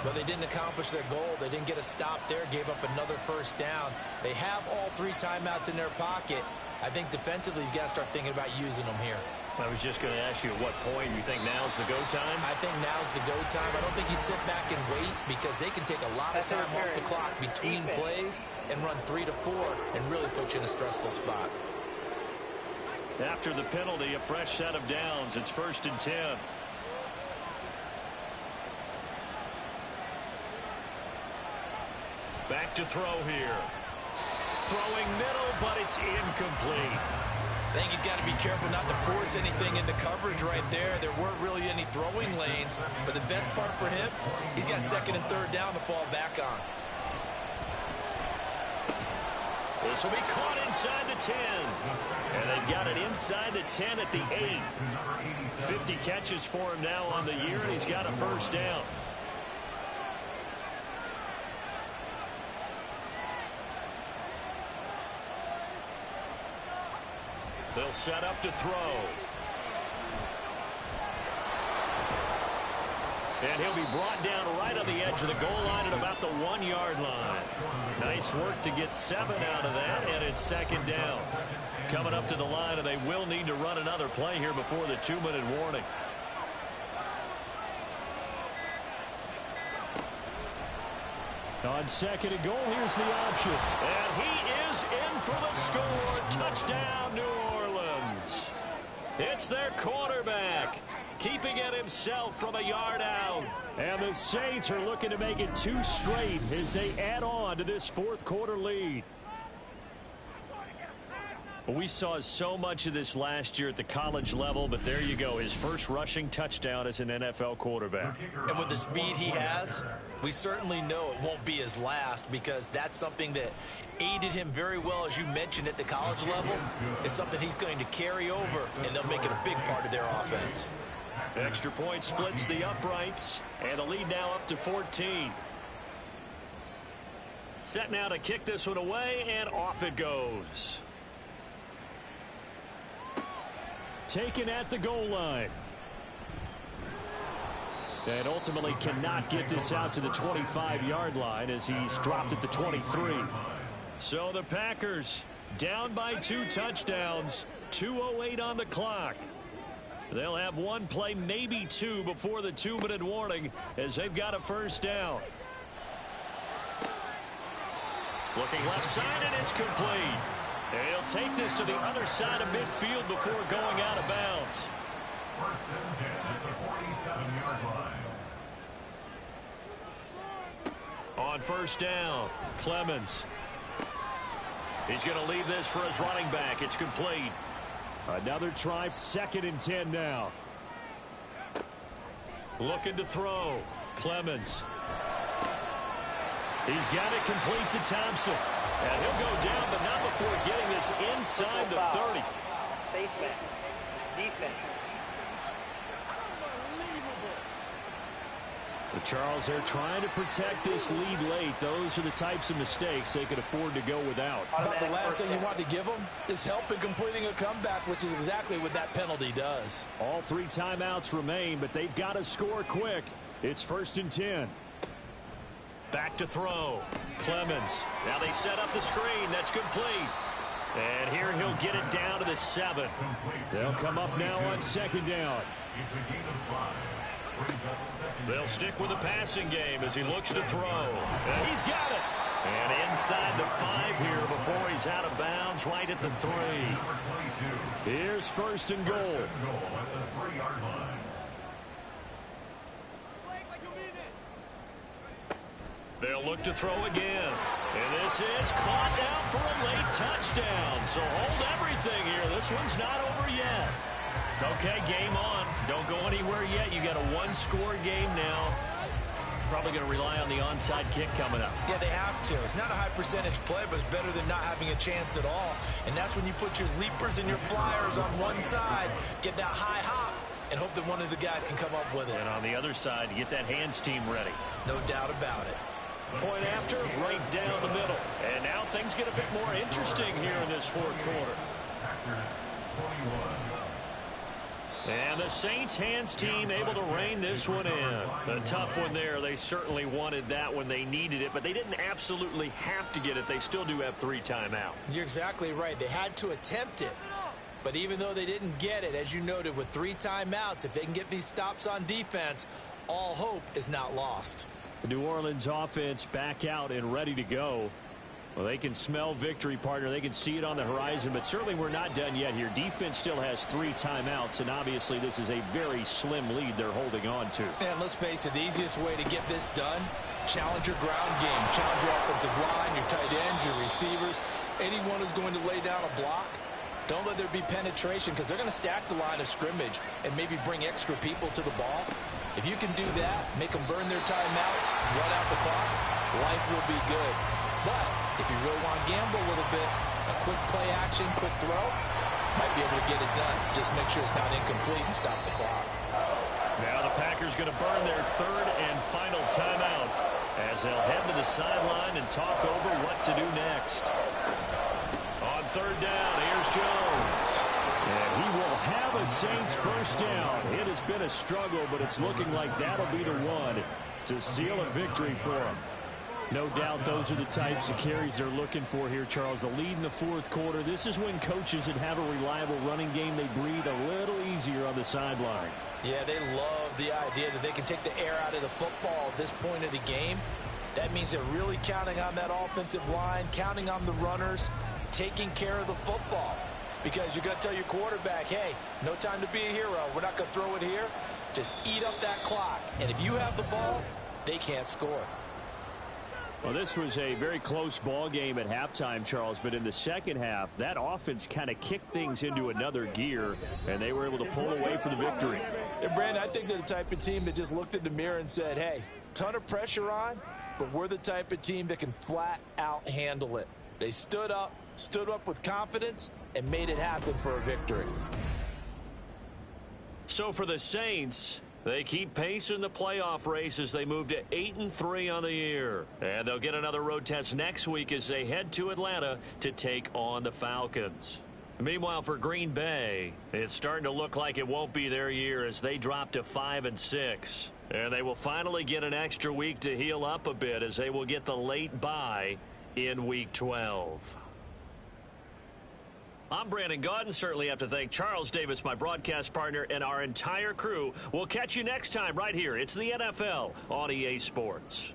But they didn't accomplish their goal. They didn't get a stop there, gave up another first down. They have all 3 timeouts in their pocket. I think defensively, you've got to start thinking about using them here. I was just going to ask you at what point you think now's the go time? I think now's the go time. I don't think you sit back and wait, because they can take a lot of time off the clock between plays and run 3 to 4 and really put you in a stressful spot. After the penalty, a fresh set of downs. It's 1st and 10. Back to throw here. Throwing middle, but it's incomplete. I think he's got to be careful not to force anything into coverage right there. There weren't really any throwing lanes, but the best part for him, he's got 2nd and 3rd down to fall back on. This will be caught inside the 10. And they've got it inside the 10 at the 8. 50 catches for him now on the year, and he's got a first down. They'll set up to throw. And he'll be brought down right on the edge of the goal line at about the 1-yard line. Nice work to get 7 out of that, and it's 2nd down. Coming up to the line, and they will need to run another play here before the 2-minute warning. On 2nd and goal, here's the option. And he is in for the score. Touchdown, New Orleans. It's their quarterback, keeping it himself from a yard out. And the Saints are looking to make it 2 straight as they add on to this fourth quarter lead. We saw so much of this last year at the college level, but there you go, his first rushing touchdown as an NFL quarterback. And with the speed he has, we certainly know it won't be his last, because that's something that aided him very well, as you mentioned, at the college level. It's something he's going to carry over, and they'll make it a big part of their offense. Extra point splits the uprights, and the lead now up to 14. Set now to kick this one away, and off it goes. Taken at the goal line. And ultimately cannot get this out to the 25-yard line as he's dropped at the 23. So the Packers down by 2 touchdowns, 2:08 on the clock. They'll have 1 play, maybe 2, before the 2-minute warning, as they've got a first down. Looking left side, and it's complete. And he'll take this to the other side of midfield before going out of bounds. 1st and 10 at the 47-yard line. On first down, Clemens. He's going to leave this for his running back. It's complete. Another try, 2nd and 10 now. Looking to throw. Clemens. He's got it complete to Thompson. And he'll go down, but not before getting this inside the 30. Face back. Defense. But Charles, they're trying to protect this lead late. Those are the types of mistakes they could afford to go without. But the last thing you want to give them is help in completing a comeback, which is exactly what that penalty does. All 3 timeouts remain, but they've got to score quick. It's 1st and 10. Back to throw. Clemens. Now they set up the screen. That's complete. And here he'll get it down to the 7. They'll come up now on 2nd down. It's a gain of 5. Brings up 2nd. They'll stick with the passing game as he looks to throw. And he's got it. And inside the 5 here before he's out of bounds right at the 3. Number 22. Here's 1st and goal. 1st and goal at the 3-yard line. They'll look to throw again. And this is caught down for a late touchdown. So hold everything here. This one's not over yet. Okay, game on. Don't go anywhere yet. You got a 1-score game now. Probably going to rely on the onside kick coming up. Yeah, they have to. It's not a high percentage play, but it's better than not having a chance at all. And that's when you put your leapers and your flyers on one side, get that high hop, and hope that one of the guys can come up with it. And on the other side, get that hands team ready. No doubt about it. Point after, right down the middle. And now things get a bit more interesting here in this 4th quarter. Packers 21. And the Saints hands team able to rein this one in. A tough one there. They certainly wanted that when they needed it, but they didn't absolutely have to get it. They still do have 3 timeouts. You're exactly right. They had to attempt it. But even though they didn't get it, as you noted, with 3 timeouts, if they can get these stops on defense, all hope is not lost. The New Orleans offense back out and ready to go. Well, they can smell victory, partner. They can see it on the horizon, but certainly we're not done yet here. Defense still has 3 timeouts, and obviously this is a very slim lead they're holding on to. And let's face it, the easiest way to get this done, challenge your ground game. Challenge your offensive line, your tight ends, your receivers, anyone who's going to lay down a block. Don't let there be penetration because they're going to stack the line of scrimmage and maybe bring extra people to the ball. If you can do that, make them burn their timeouts, run out the clock, life will be good. But if you really want to gamble a little bit, a quick play action, quick throw, might be able to get it done. Just make sure it's not incomplete and stop the clock. Now the Packers going to burn their 3rd and final timeout as they'll head to the sideline and talk over what to do next. On 3rd down, here's Jones. And he will have a Saints 1st down. It has been a struggle, but it's looking like that'll be the one to seal a victory for him. No doubt those are the types of carries they're looking for here, Charles. The lead in the 4th quarter. This is when coaches that have a reliable running game, they breathe a little easier on the sideline. Yeah, they love the idea that they can take the air out of the football at this point of the game. That means they're really counting on that offensive line, counting on the runners, taking care of the football. Because you're going to tell your quarterback, hey, no time to be a hero. We're not going to throw it here. Just eat up that clock. And if you have the ball, they can't score. Well, this was a very close ball game at halftime, Charles, but in the second half, that offense kind of kicked things into another gear, and they were able to pull away for the victory. And Brandon, I think they're the type of team that just looked in the mirror and said, hey, ton of pressure on, but we're the type of team that can flat out handle it. They stood up with confidence, and made it happen for a victory. So for the Saints, they keep pace in the playoff race as they move to 8-3 on the year. And they'll get another road test next week as they head to Atlanta to take on the Falcons. Meanwhile, for Green Bay, it's starting to look like it won't be their year as they drop to 5-6. And they will finally get an extra week to heal up a bit as they will get the late bye in Week 12. I'm Brandon Gaudin. Certainly have to thank Charles Davis, my broadcast partner, and our entire crew. We'll catch you next time right here. It's the NFL on EA Sports.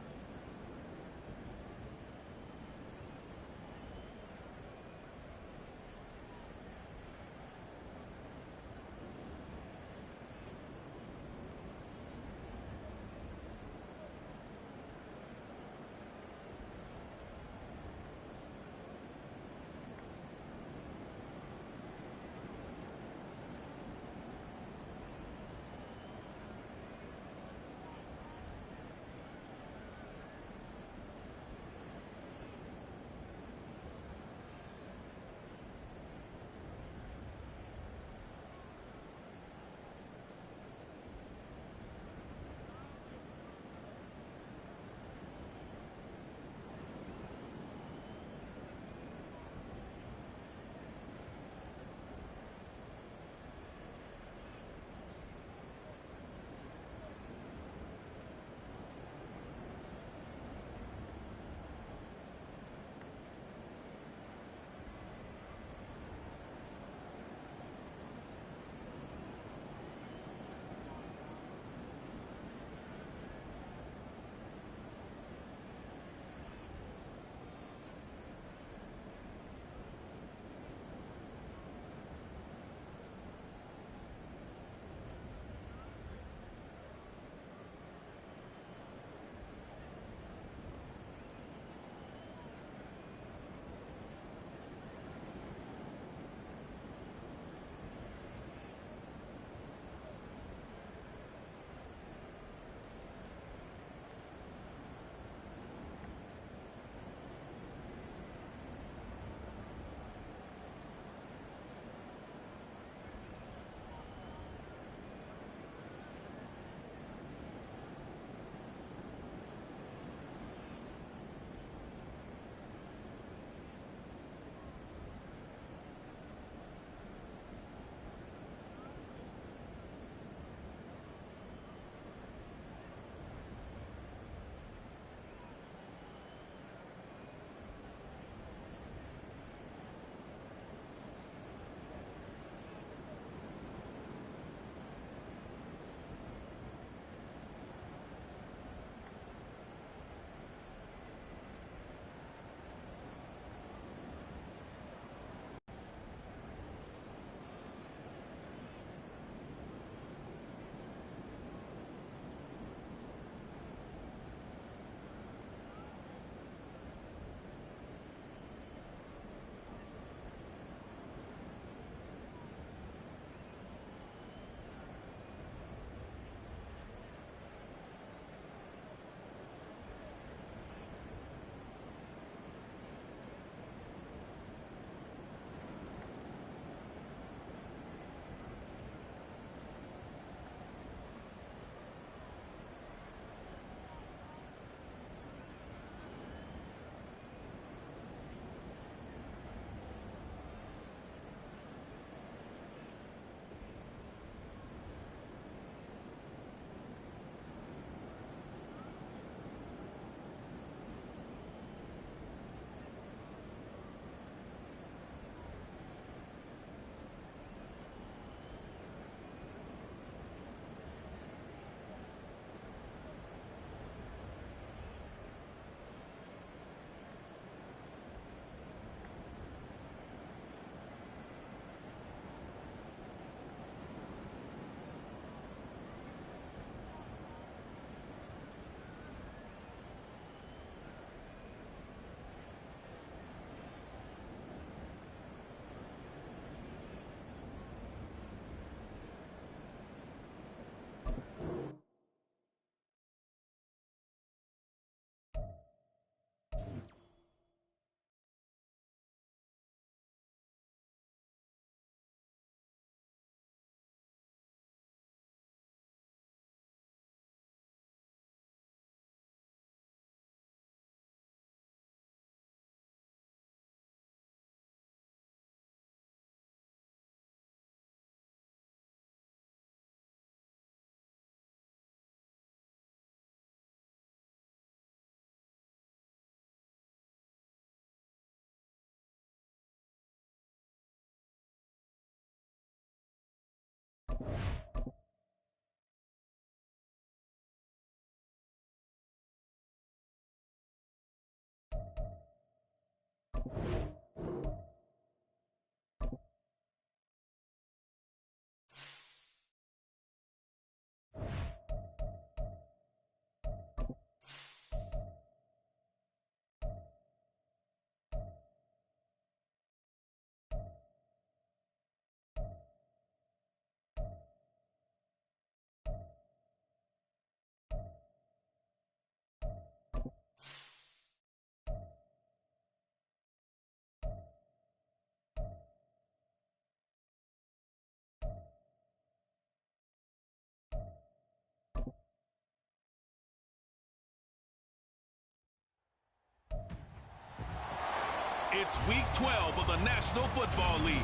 It's Week 12 of the National Football League,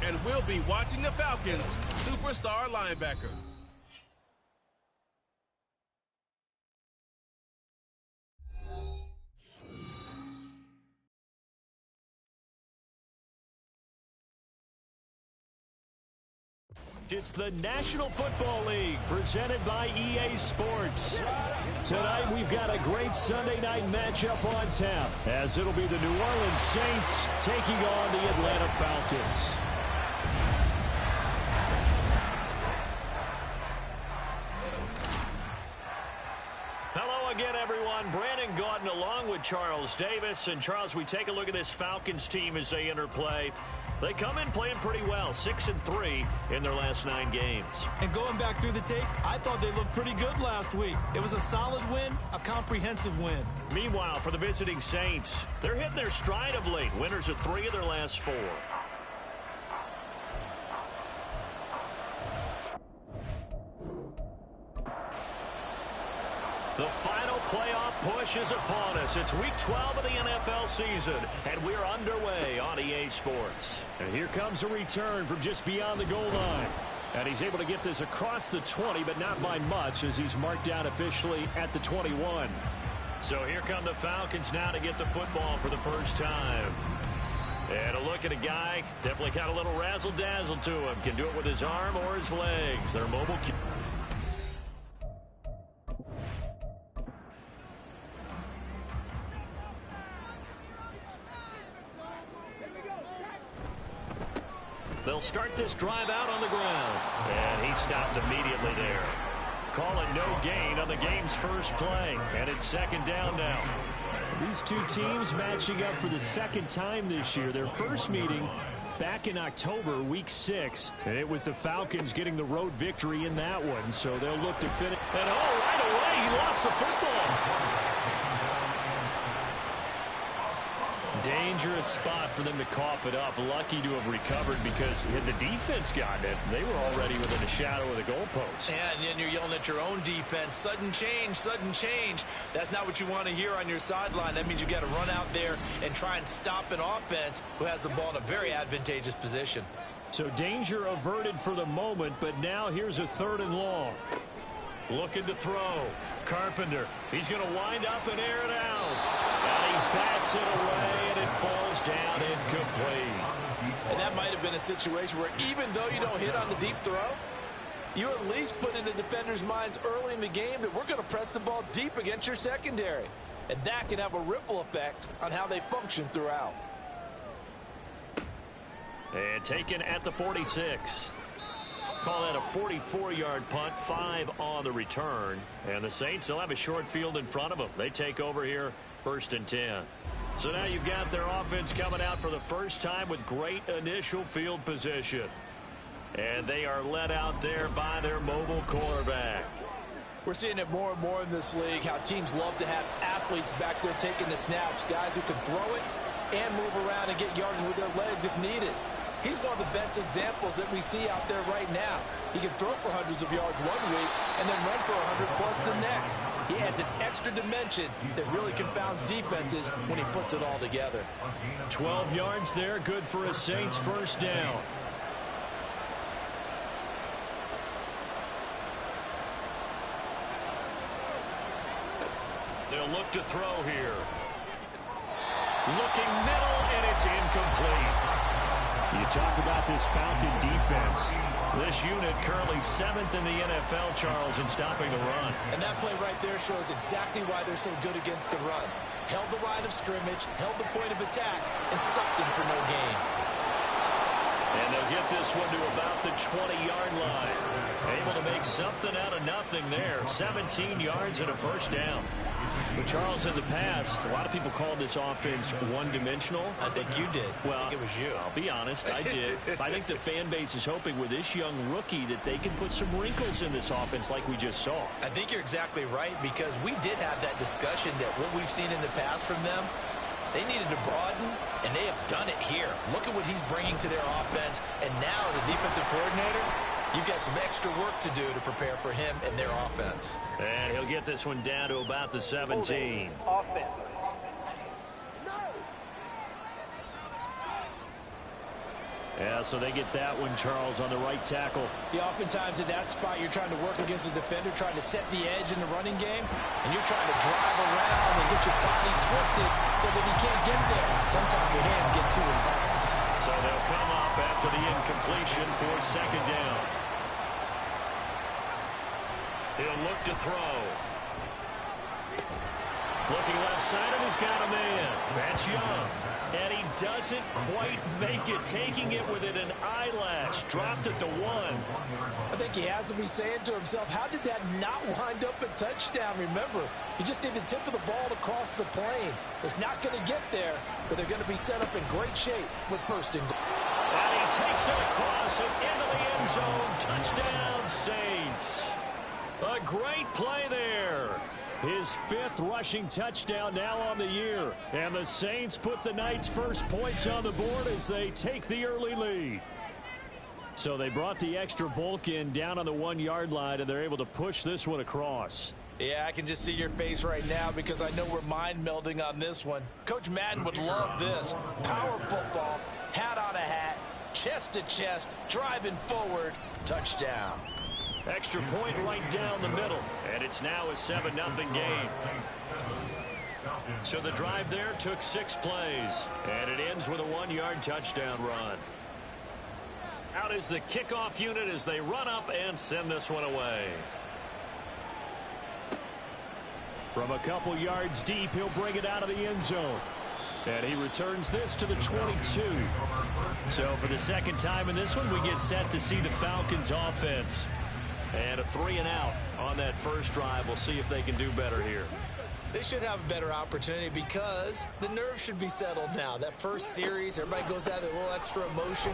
and we'll be watching the Falcons' superstar linebacker. It's the National Football League presented by EA Sports. Tonight we've got a great Sunday night matchup on tap, as it'll be the New Orleans Saints taking on the Atlanta Falcons. Hello again, everyone. Brandon Gaudin along with Charles Davis. And Charles, we take a look at this Falcons team as they enter play. They come in playing pretty well, 6-3 in their last 9 games. And going back through the tape, I thought they looked pretty good last week. It was a solid win, a comprehensive win. Meanwhile, for the visiting Saints, they're hitting their stride of late. Winners of 3 of their last 4. The final playoff push is upon us. It's Week 12 of the NFL season, and we're underway on EA Sports. And here comes a return from just beyond the goal line. And he's able to get this across the 20, but not by much, as he's marked out officially at the 21. So here come the Falcons now to get the football for the first time. And a look at a guy, definitely got a little razzle-dazzle to him. Can do it with his arm or his legs. They're mobile. They'll start this drive out on the ground. And he stopped immediately there. Call it no gain on the game's first play. And it's second down now. These two teams matching up for the second time this year. Their first meeting back in October, Week 6. And it was the Falcons getting the road victory in that one. So they'll look to finish. And right away, he lost the football. Dangerous spot for them to cough it up. Lucky to have recovered, because had the defense gotten it, they were already within the shadow of the goalpost. Yeah, and then you're yelling at your own defense. Sudden change, sudden change. That's not what you want to hear on your sideline. That means you got to run out there and try and stop an offense who has the ball in a very advantageous position. So danger averted for the moment, but now here's a 3rd and long. Looking to throw. Carpenter. He's going to wind up and air it out. And he bats it away, and it falls down incomplete. And that might have been a situation where even though you don't hit on the deep throw, you at least put in the defenders' minds early in the game that we're going to press the ball deep against your secondary. And that can have a ripple effect on how they function throughout. And taken at the 46. Call that a 44-yard punt, 5 on the return. And the Saints will have a short field in front of them. They take over here, 1st and 10. So now you've got their offense coming out for the first time with great initial field position. And they are led out there by their mobile quarterback. We're seeing it more and more in this league, how teams love to have athletes back there taking the snaps, guys who can throw it and move around and get yards with their legs if needed. He's one of the best examples that we see out there right now. He can throw for hundreds of yards one week and then run for 100+ the next. He adds an extra dimension that really confounds defenses when he puts it all together. 12 yards there, good for a Saints first down. They'll look to throw here. Looking middle, and it's incomplete. You talk about this Falcon defense. This unit currently 7th in the NFL, Charles, in stopping the run. And that play right there shows exactly why they're so good against the run. Held the line of scrimmage, held the point of attack, and stopped him for no gain. And they'll get this one to about the 20-yard line. Able to make something out of nothing there. 17 yards and a first down. But Charles, in the past, a lot of people called this offense one-dimensional. I think you did. Well, I think it was you. I'll be honest, I did. I think the fan base is hoping with this young rookie that they can put some wrinkles in this offense like we just saw. I think you're exactly right, because we did have that discussion that what we've seen in the past from them, they needed to broaden, and they have done it here. Look at what he's bringing to their offense, and now as a defensive coordinator, you've got some extra work to do to prepare for him and their offense. And he'll get this one down to about the 17. Offense. Yeah, so they get that one, Charles, on the right tackle. Yeah, oftentimes in that spot, you're trying to work against a defender, trying to set the edge in the running game, and you're trying to drive around and get your body twisted so that he can't get there. Sometimes your hands get too involved. So they'll come up after the incompletion for second down. He'll look to throw. Looking left side, and he's got a man. That's Young. And he doesn't quite make it, taking it within an eyelash. Dropped at the 1. I think he has to be saying to himself, how did that not wind up a touchdown? Remember, you just need the tip of the ball to cross the plane. It's not going to get there, but they're going to be set up in great shape with first and goal. And he takes it across and into the end zone. Touchdown, Saints. A great play there. His 5th rushing touchdown now on the year. And the Saints put the Knights' first points on the board as they take the early lead. So they brought the extra bulk in down on the 1-yard line, and they're able to push this one across. Yeah, I can just see your face right now because I know we're mind melding on this one. Coach Madden would love this. Power football, hat on a hat, chest to chest, driving forward, touchdown. Extra point right down the middle, and it's now a 7-0 game. So the drive there took 6 plays, and it ends with a 1-yard touchdown run. Out is the kickoff unit as they run up and send this one away. From a couple yards deep, he'll bring it out of the end zone. And he returns this to the 22. So for the second time in this one, we get set to see the Falcons offense. And a 3-and-out on that first drive. We'll see if they can do better here. They should have a better opportunity because the nerves should be settled now. That first series, everybody goes out with a little extra emotion.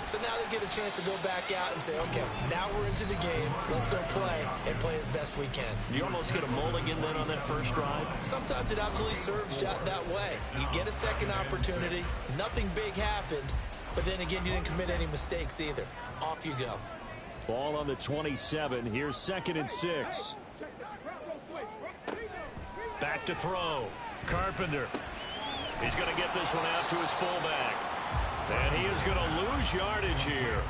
So now they get a chance to go back out and say, okay, now we're into the game. Let's go play and play as best we can. You almost get a mulligan then on that first drive? Sometimes it absolutely serves that way. You get a second opportunity. Nothing big happened. But then again, you didn't commit any mistakes either. Off you go. Ball on the 27. Here's 2nd and 6. Back to throw. Carpenter. He's going to get this one out to his fullback. And he is going to lose yardage here.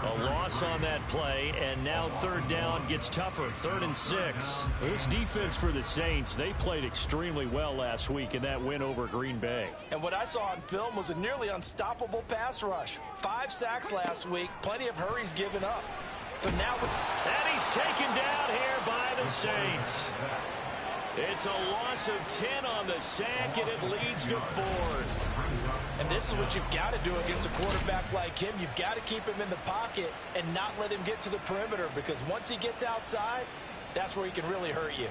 A loss on that play, and now 3rd down gets tougher. 3rd and 6. This defense for the Saints, they played extremely well last week in that win over Green Bay. And what I saw on film was a nearly unstoppable pass rush. 5 sacks last week, plenty of hurries given up. So now, and he's taken down here by the Saints. It's a loss of 10 on the sack, and it leads to 4th. And this is what you've got to do against a quarterback like him. You've got to keep him in the pocket and not let him get to the perimeter, because once he gets outside, that's where he can really hurt you.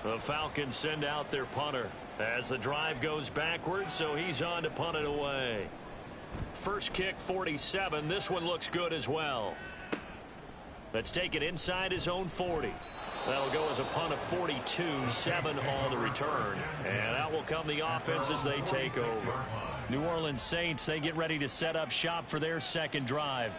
The Falcons send out their punter as the drive goes backwards, so he's on to punt it away. First kick, 47. This one looks good as well. Let's take it inside his own 40. That'll go as a punt of 42, 7 on the return. And out will come the offense as they take over. New Orleans Saints, they get ready to set up shop for their second drive.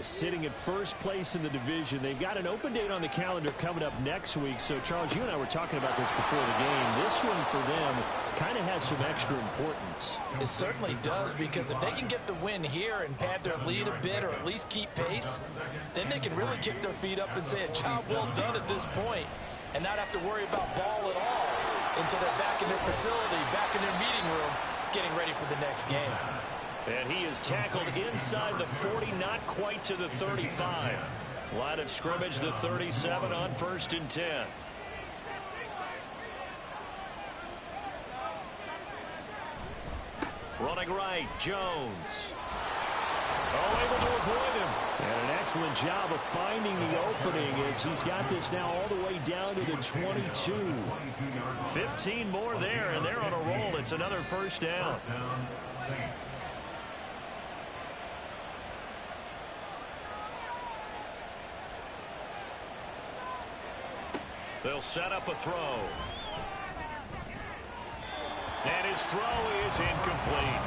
Sitting at first place in the division. They've got an open date on the calendar coming up next week. So, Charles, you and I were talking about this before the game. This one for them kind of has some extra importance. It certainly does, because if they can get the win here and pad their lead a bit or at least keep pace, then they can really kick their feet up and say a job well done at this point and not have to worry about ball at all until they're back in their facility, back in their meeting room, getting ready for the next game. And he is tackled inside the 40, not quite to the 35. Line of scrimmage, the 37 on 1st and 10. Running right, Jones. Oh, able to avoid him. And an excellent job of finding the opening as he's got this now all the way down to the 22. 15 more there, and they're on a roll. It's another first down. They'll set up a throw. And his throw is incomplete.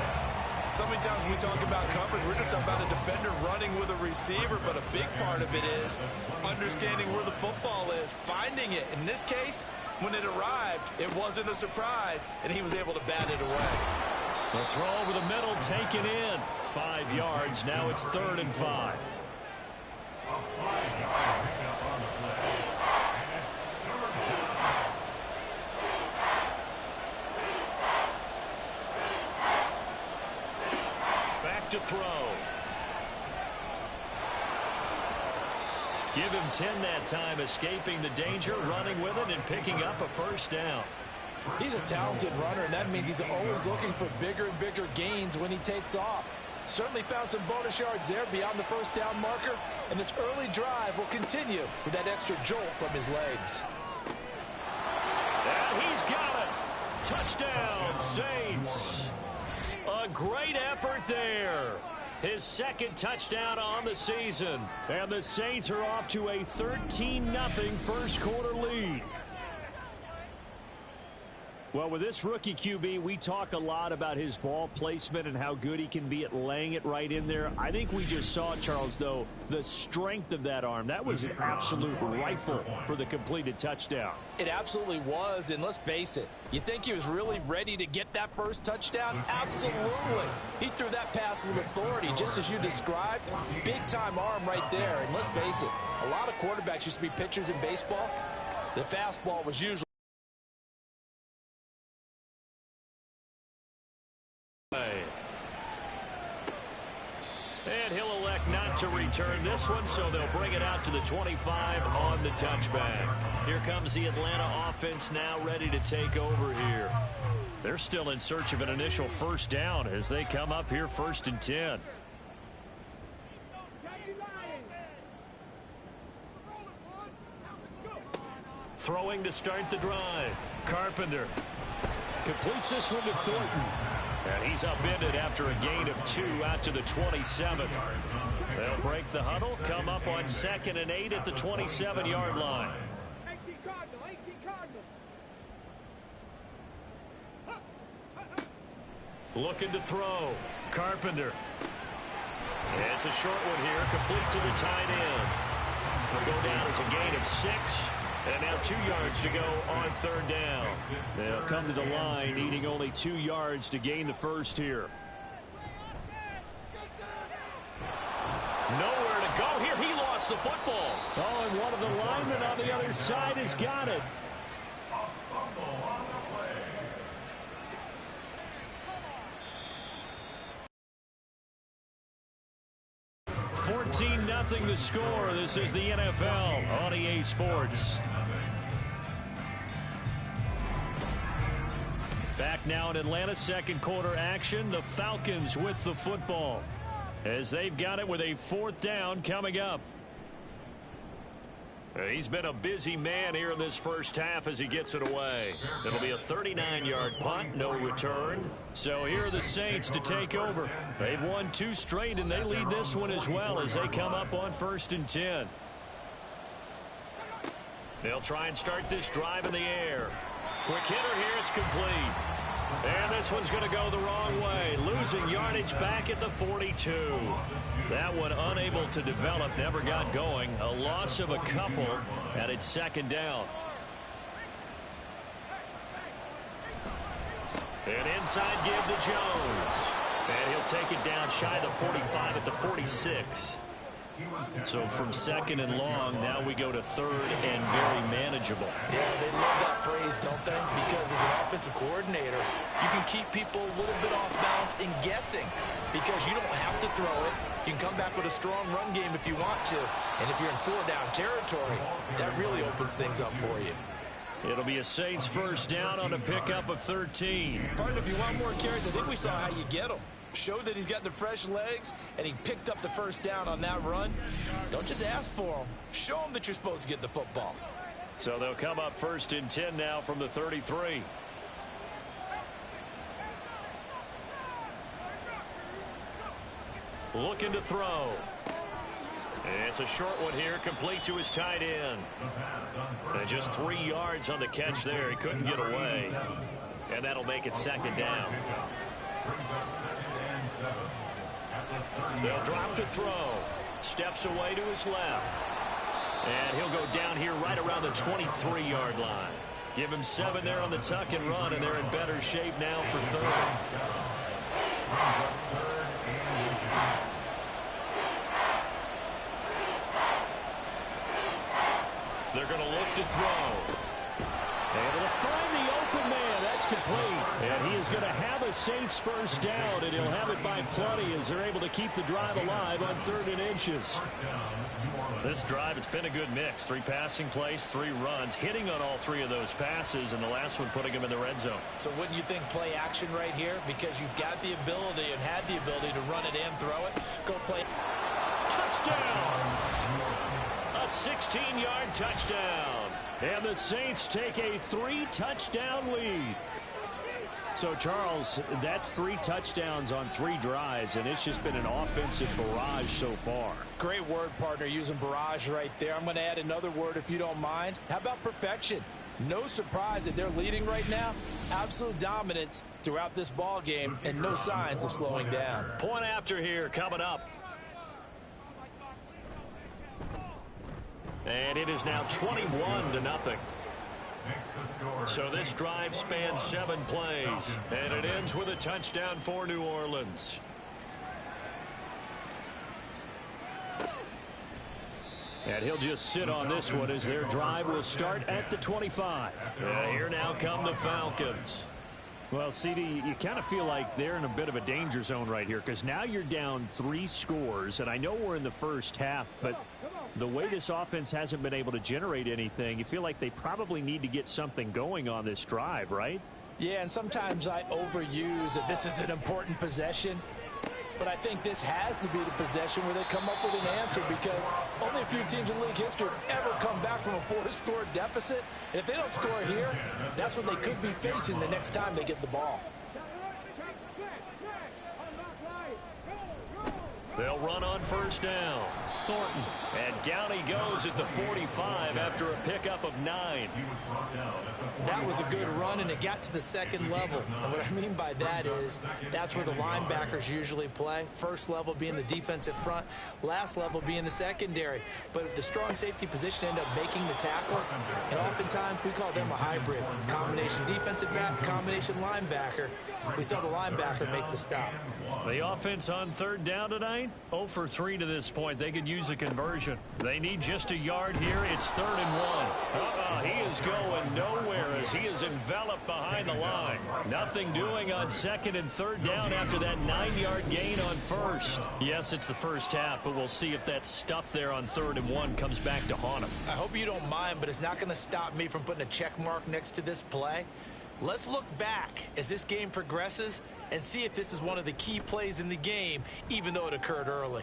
So many times when we talk about coverage, we're just about a defender running with a receiver, but a big part of it is understanding where the football is, finding it. In this case, when it arrived, it wasn't a surprise, and he was able to bat it away. The throw over the middle, taken in. 5 yards. Now it's 3rd and 5. Back to throw. Give him 10 that time, escaping the danger, running with it, and picking up a 1st down. He's a talented runner, and that means he's always looking for bigger and bigger gains when he takes off. Certainly found some bonus yards there beyond the 1st down marker, and this early drive will continue with that extra jolt from his legs. And he's got it. Touchdown, Saints. A great effort there. His 2nd touchdown on the season. And the Saints are off to a 13-0 first quarter lead. Well, with this rookie QB, we talk a lot about his ball placement and how good he can be at laying it right in there. I think we just saw, Charles, though, the strength of that arm. That was an absolute rifle for the completed touchdown. It absolutely was, and let's face it, you think he was really ready to get that 1st touchdown? Absolutely. He threw that pass with authority, just as you described. Big-time arm right there, and let's face it, a lot of quarterbacks used to be pitchers in baseball. The fastball was usually and he'll elect not to return this one, so they'll bring it out to the 25 on the touchback. Here comes the Atlanta offense now ready to take over here. They're still in search of an initial 1st down as they come up here 1st and 10. Throwing to start the drive. Carpenter completes this one to Thornton. And he's upended after a gain of 2 out to the 27. They'll break the huddle, come up on 2nd and 8 at the 27-yard line. Looking to throw. Carpenter. It's a short one here, complete to the tight end. It'll go down as a gain of 6. And now 2 yards to go on 3rd down. They'll come to the line, needing only 2 yards to gain the 1st here. Nowhere to go here. He lost the football. Oh, and one of the linemen on the other side has got it. $14-0 the score. This is the NFL on EA Sports. Back now in Atlanta, 2nd quarter action. The Falcons with the football as they've got it with a 4th down coming up. He's been a busy man here in this 1st half as he gets it away. It'll be a 39-yard punt, no return. So here are the Saints to take over. They've won 2 straight, and they lead this one as well as they come up on 1st and 10. They'll try and start this drive in the air. Quick hitter here, it's complete. And this one's going to go the wrong way, losing yardage back at the 42. That one unable to develop, never got going. A loss of a couple, and it's 2nd down. An inside give to Jones. And he'll take it down shy of the 45 at the 46. So from 2nd and long, now we go to 3rd and very manageable. Yeah, they love that phrase, don't they? Because as an offensive coordinator, you can keep people a little bit off balance and guessing because you don't have to throw it. You can come back with a strong run game if you want to. And if you're in 4-down territory, that really opens things up for you. It'll be a Saints 1st down on a pickup of 13. Partner, if you want more carries, I think we saw how you get them. Showed that he's got the fresh legs, and he picked up the 1st down on that run. Don't just ask for him. Show him that you're supposed to get the football. So they'll come up 1st and 10 now from the 33. Looking to throw. It's a short one here, complete to his tight end. And just 3 yards on the catch there. He couldn't get away. And that'll make it 2nd down. Brings up 2nd and 7 at the 30. They'll drop to throw. Steps away to his left. And he'll go down here right around the 23-yard line. Give him 7 there on the tuck and run, and they're in better shape now for third. Brings up 3rd and 8. They're going to look to throw. Able to find the open man. That's complete. And he is going to have a Saints first down, and he'll have it by plenty as they're able to keep the drive alive on 3rd and inches. This drive, it's been a good mix. 3 passing plays, 3 runs, hitting on all 3 of those passes, and the last one putting him in the red zone. So wouldn't you think play action right here? Because you've got the ability and had the ability to run it and throw it. Go play. Touchdown! A 16-yard touchdown. And the Saints take a 3-touchdown lead. So, Charles, that's 3 touchdowns on 3 drives, and it's just been an offensive barrage so far. Great word, partner, using barrage right there. I'm going to add another word if you don't mind. How about perfection? No surprise that they're leading right now. Absolute dominance throughout this ball game and no signs of slowing down. Point after here coming up. And it is now 21-0. So this drive spans 7 plays, and it ends with a touchdown for New Orleans. And he'll just sit on this one as their drive will start at the 25. Here now come the Falcons. Well, CD, you kind of feel like they're in a bit of a danger zone right here because now you're down 3 scores, and I know we're in the first half, but the way this offense hasn't been able to generate anything, you feel like they probably need to get something going on this drive, right? Yeah, and sometimes I overuse that this is an important possession. But I think this has to be the possession where they come up with an answer because only a few teams in league history have ever come back from a 4-score deficit. And if they don't score here, that's what they could be facing the next time they get the ball. They'll run on first down. Thornton. And down he goes at the 45 after a pickup of 9. That was a good run, and it got to the second level. And what I mean by that is that's where the linebackers usually play. First level being the defensive front, last level being the secondary. But the strong safety position ended up making the tackle, and oftentimes we call them a hybrid. Combination defensive back, combination linebacker. We saw the linebacker make the stop. The offense on third down tonight, 0 for 3 to this point. They could use a conversion. They need just a yard here. It's 3rd and 1. He is going nowhere as he is enveloped behind the line. Nothing doing on 2nd and 3rd down after that 9-yard gain on first. Yes, it's the first half, but we'll see if that stuff there on 3rd and 1 comes back to haunt him. I hope you don't mind, but it's not going to stop me from putting a check mark next to this play. Let's look back as this game progresses and see if this is one of the key plays in the game, even though it occurred early.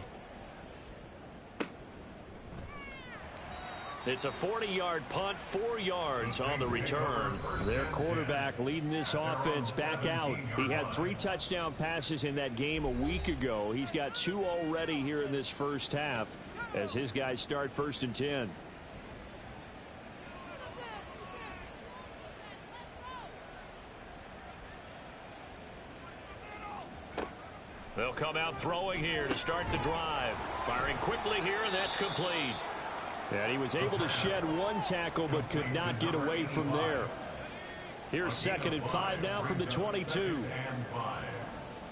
It's a 40-yard punt, 4 yards on the return. Their quarterback leading this offense back out. He had 3 touchdown passes in that game a week ago. He's got 2 already here in this first half as his guys start 1st and 10. They'll come out throwing here to start the drive. Firing quickly here, and that's complete. And he was able to shed 1 tackle but could not get away from there. Here's 2nd and 5 now from the 22. 2nd and 5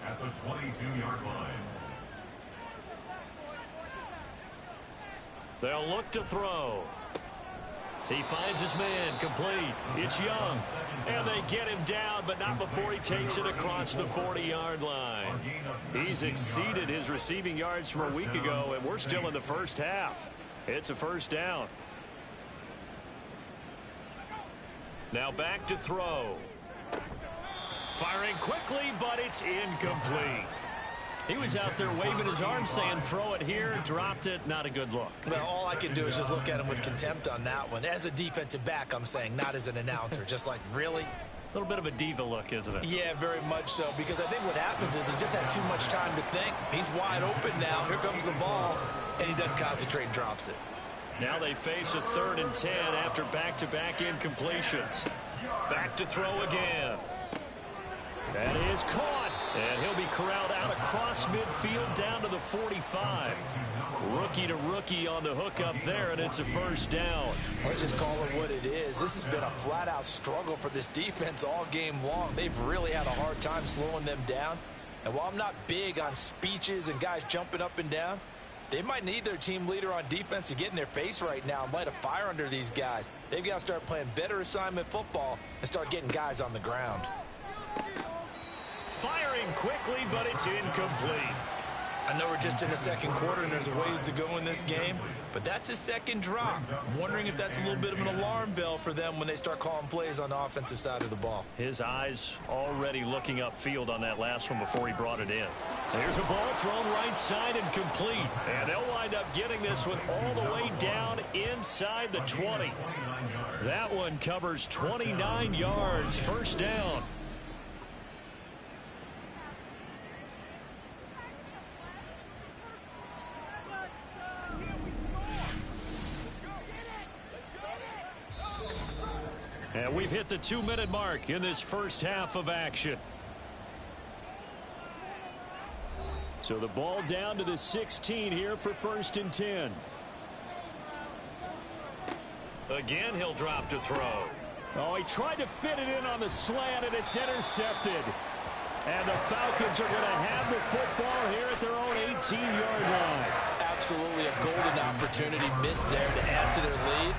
at the 22-yard line. They'll look to throw. He finds his man, complete. It's Young, and they get him down, but not before he takes it across the 40-yard line. He's exceeded his receiving yards from a week ago, and we're still in the first half. It's a first down. Now back to throw. Firing quickly, but it's incomplete. He was out there waving his arms saying, throw it here, dropped it, not a good look. Well, all I can do is just look at him with contempt on that one. As a defensive back, I'm saying, not as an announcer. Just like, really? A little bit of a diva look, isn't it? Yeah, very much so, because I think what happens is he just had too much time to think. He's wide open now. Here comes the ball, and he doesn't concentrate and drops it. Now they face a 3rd and 10 after back-to-back incompletions. Back to throw again. That is caught, And he'll be corralled out across midfield down to the 45. Rookie to rookie on the hook up there, and it's a first down. Let's just call it what it is. This has been a flat-out struggle for this defense all game long. They've really had a hard time slowing them down. And while I'm not big on speeches and guys jumping up and down, they might need their team leader on defense to get in their face right now and light a fire under these guys. They've got to start playing better assignment football and start getting guys on the ground. Firing quickly, but it's incomplete. I know we're just in the second quarter and there's a ways to go in this game, but that's a second drop. I'm wondering if that's a little bit of an alarm bell for them when they start calling plays on the offensive side of the ball. His eyes already looking upfield on that last one before he brought it in. There's a ball thrown right side and complete. And they'll wind up getting this one all the way down inside the 20. That one covers 29 yards. First down. And we've hit the 2-minute mark in this first half of action. So the ball down to the 16 here for 1st and 10. Again, he'll drop to throw. Oh, he tried to fit it in on the slant, and it's intercepted. And the Falcons are going to have the football here at their own 18-yard line. Absolutely a golden opportunity missed there to add to their lead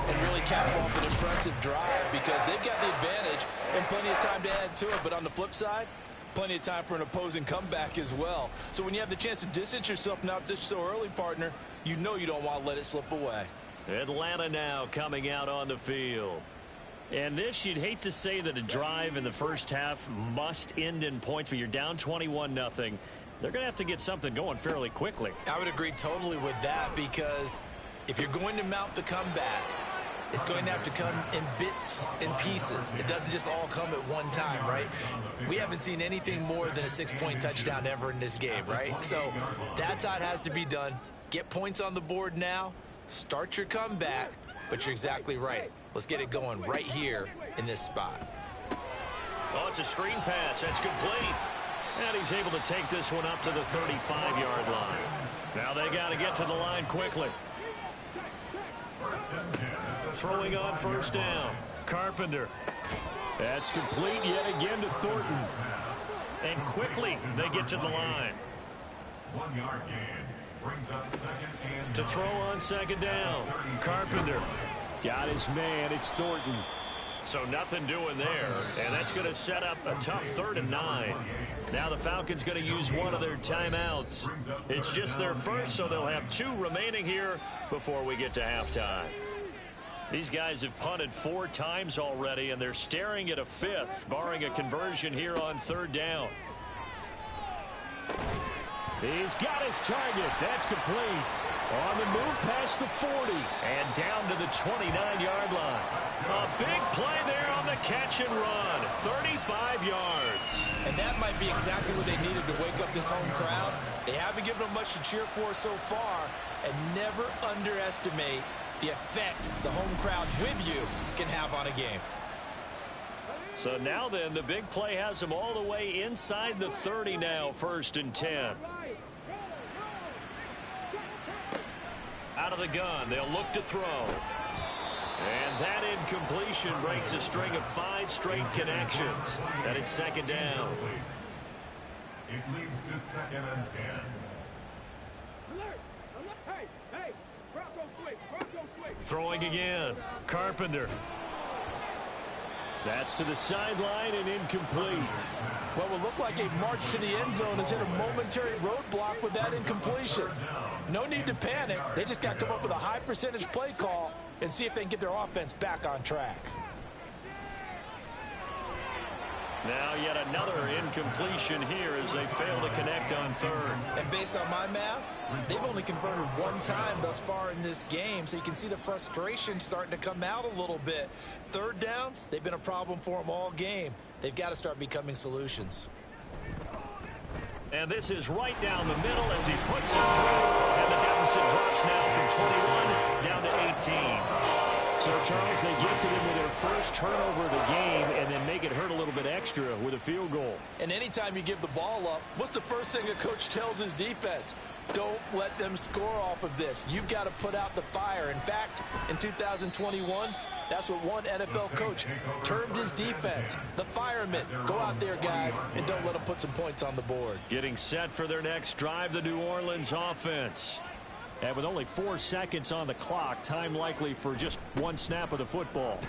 and really cap off an impressive drive because they've got the advantage and plenty of time to add to it. But on the flip side, plenty of time for an opposing comeback as well. So when you have the chance to distance yourself now just so early, partner, you know you don't want to let it slip away. Atlanta now coming out on the field. And this, you'd hate to say that a drive in the first half must end in points, but you're down 21-0. They're going to have to get something going fairly quickly. I would agree totally with that because if you're going to mount the comeback, it's going to have to come in bits and pieces. It doesn't just all come at one time, right? We haven't seen anything more than a 6-point touchdown ever in this game, right? So that's how it has to be done. Get points on the board now. Start your comeback, but you're exactly right. Let's get it going right here in this spot. Oh, it's a screen pass. That's complete. And he's able to take this one up to the 35-yard line. Now they got to get to the line quickly. Throwing on first down. Carpenter. That's complete yet again to Thornton. And quickly they get to the line. 1 yard gain. Brings up 2nd and to throw on 2nd down. Carpenter. Got his man. It's Thornton. So nothing doing there. And that's going to set up a tough 3rd and 9. Now the Falcons going to use one of their timeouts. It's just their first, so they'll have 2 remaining here before we get to halftime. These guys have punted 4 times already, and they're staring at a 5th, barring a conversion here on 3rd down. He's got his target. That's complete. On the move past the 40 and down to the 29-yard line. A big play there on the catch and run. 35 yards. And that might be exactly what they needed to wake up this home crowd. They haven't given them much to cheer for so far. And never underestimate the effect the home crowd with you can have on a game. So now then, the big play has them all the way inside the 30 now, 1st and 10. Out of the gun, they'll look to throw. And that incompletion breaks a string of 5 straight connections. And it's 2nd down. It leads to 2nd and 10. Throwing again. Carpenter. That's to the sideline and incomplete. What will look like a march to the end zone has hit a momentary roadblock with that incompletion. No need to panic. They just got to come up with a high percentage play call and see if they can get their offense back on track. Now yet another incompletion here as they fail to connect on 3rd. And based on my math, they've only converted 1 time thus far in this game, so you can see the frustration starting to come out a little bit. 3rd downs, they've been a problem for them all game. They've got to start becoming solutions. And this is right down the middle as he puts it through. And the deficit drops now from 21 down to 18. So, Charles, they get to them with their first turnover of the game and then make it hurt a little bit extra. extra with a field goal. And anytime you give the ball up, what's the first thing a coach tells his defense? Don't let them score off of this. You've got to put out the fire. In fact, in 2021, that's what one NFL coach termed his defense, the firemen. Go out there, guys, and don't let them put some points on the board. Getting set for their next drive, the New Orleans offense. And with only 4 seconds on the clock, time likely for just one snap of the football.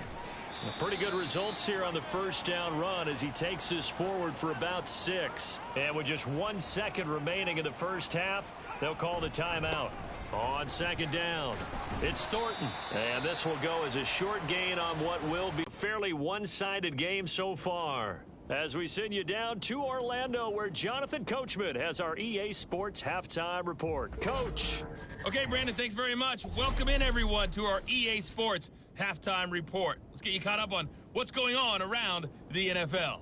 Pretty good results here on the first down run as he takes this forward for about 6. And with just 1 second remaining in the first half, they'll call the timeout. On second down, it's Thornton. And this will go as a short gain on what will be a fairly one-sided game so far. As we send you down to Orlando, where Jonathan Coachman has our EA Sports Halftime Report. Coach. Okay, Brandon, thanks very much. Welcome in, everyone, to our EA Sports Halftime Report. Let's get you caught up on what's going on around the NFL.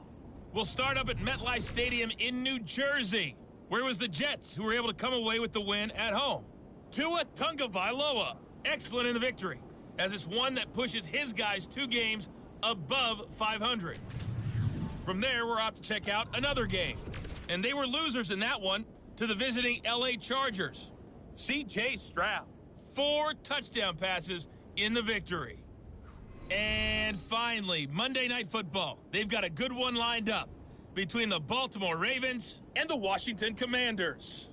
We'll start up at MetLife Stadium in New Jersey, where it was the Jets who were able to come away with the win at home. Tua Tagovailoa, excellent in the victory, as it's one that pushes his guys 2 games above 500. From there, we're off to check out another game. And they were losers in that one to the visiting LA Chargers. C.J. Stroud, 4 touchdown passes in the victory. And finally, Monday Night Football. They've got a good one lined up between the Baltimore Ravens and the Washington Commanders.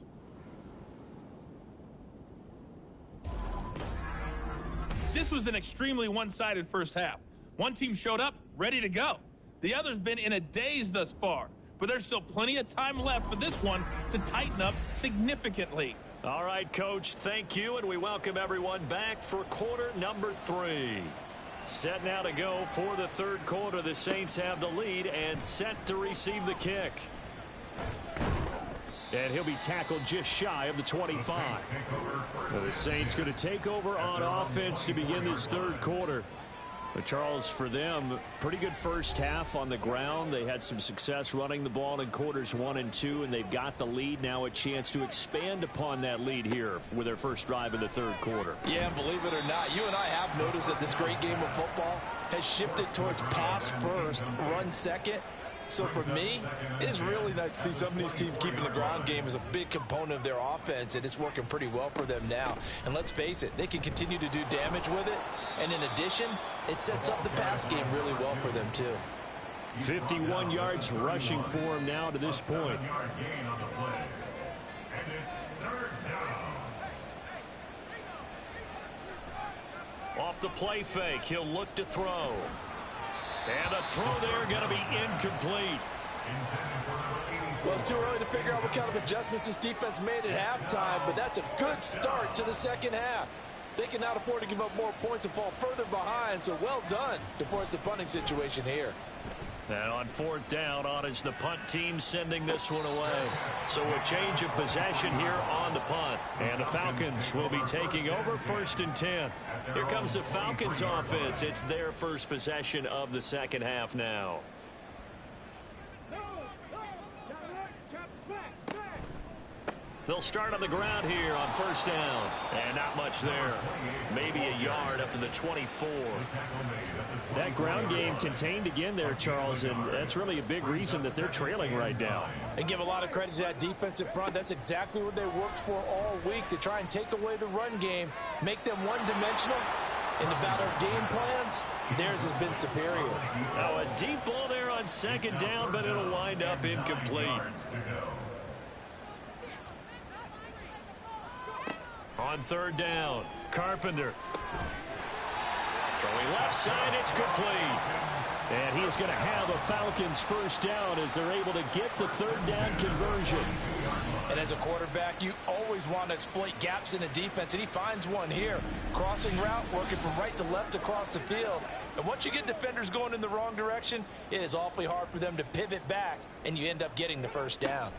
This was an extremely one-sided first half. One team showed up ready to go. The other's been in a daze thus far, but there's still plenty of time left for this one to tighten up significantly. All right, Coach, thank you, and we welcome everyone back for quarter number 3. Set now to go for the third quarter. The Saints have the lead and set to receive the kick. And he'll be tackled just shy of the 25. The Saints going to take over on offense to begin this third quarter. But Charles, for them, pretty good first half on the ground. They had some success running the ball in quarters 1 and 2, and they've got the lead now, a chance to expand upon that lead here with their first drive in the third quarter. Yeah, and believe it or not, you and I have noticed that this great game of football has shifted towards pass first, run second. So for me, it is really nice to see some of these teams keeping the ground game as a big component of their offense, and it's working pretty well for them now. And let's face it, they can continue to do damage with it. And in addition, it sets up the pass game really well for them too. 51 yards rushing for him now to this point. Off the play fake, he'll look to throw. And the throw there going to be incomplete. Well, it's too early to figure out what kind of adjustments this defense made at halftime, but that's a good start to the second half. They can now afford to give up more points and fall further behind, so well done to force the punting situation here. And on fourth down, on is the punt team sending this one away. So a change of possession here on the punt. And the Falcons will be taking over 1st and 10. Here comes the Falcons offense. It's their first possession of the second half now. They'll start on the ground here on first down. And not much there. Maybe a yard up to the 24. That ground game contained again there, Charles, and that's really a big reason that they're trailing right now. And give a lot of credit to that defensive front. That's exactly what they worked for all week, to try and take away the run game, make them one-dimensional. And about our game plans, theirs has been superior. Now a deep ball there on second down, but it'll wind up incomplete. On third down, Carpenter. Throwing left side, it's complete. And he's going to have a Falcons first down as they're able to get the third down conversion. And as a quarterback, you always want to exploit gaps in the defense, and he finds one here. Crossing route, working from right to left across the field. And once you get defenders going in the wrong direction, it is awfully hard for them to pivot back, and you end up getting the first down.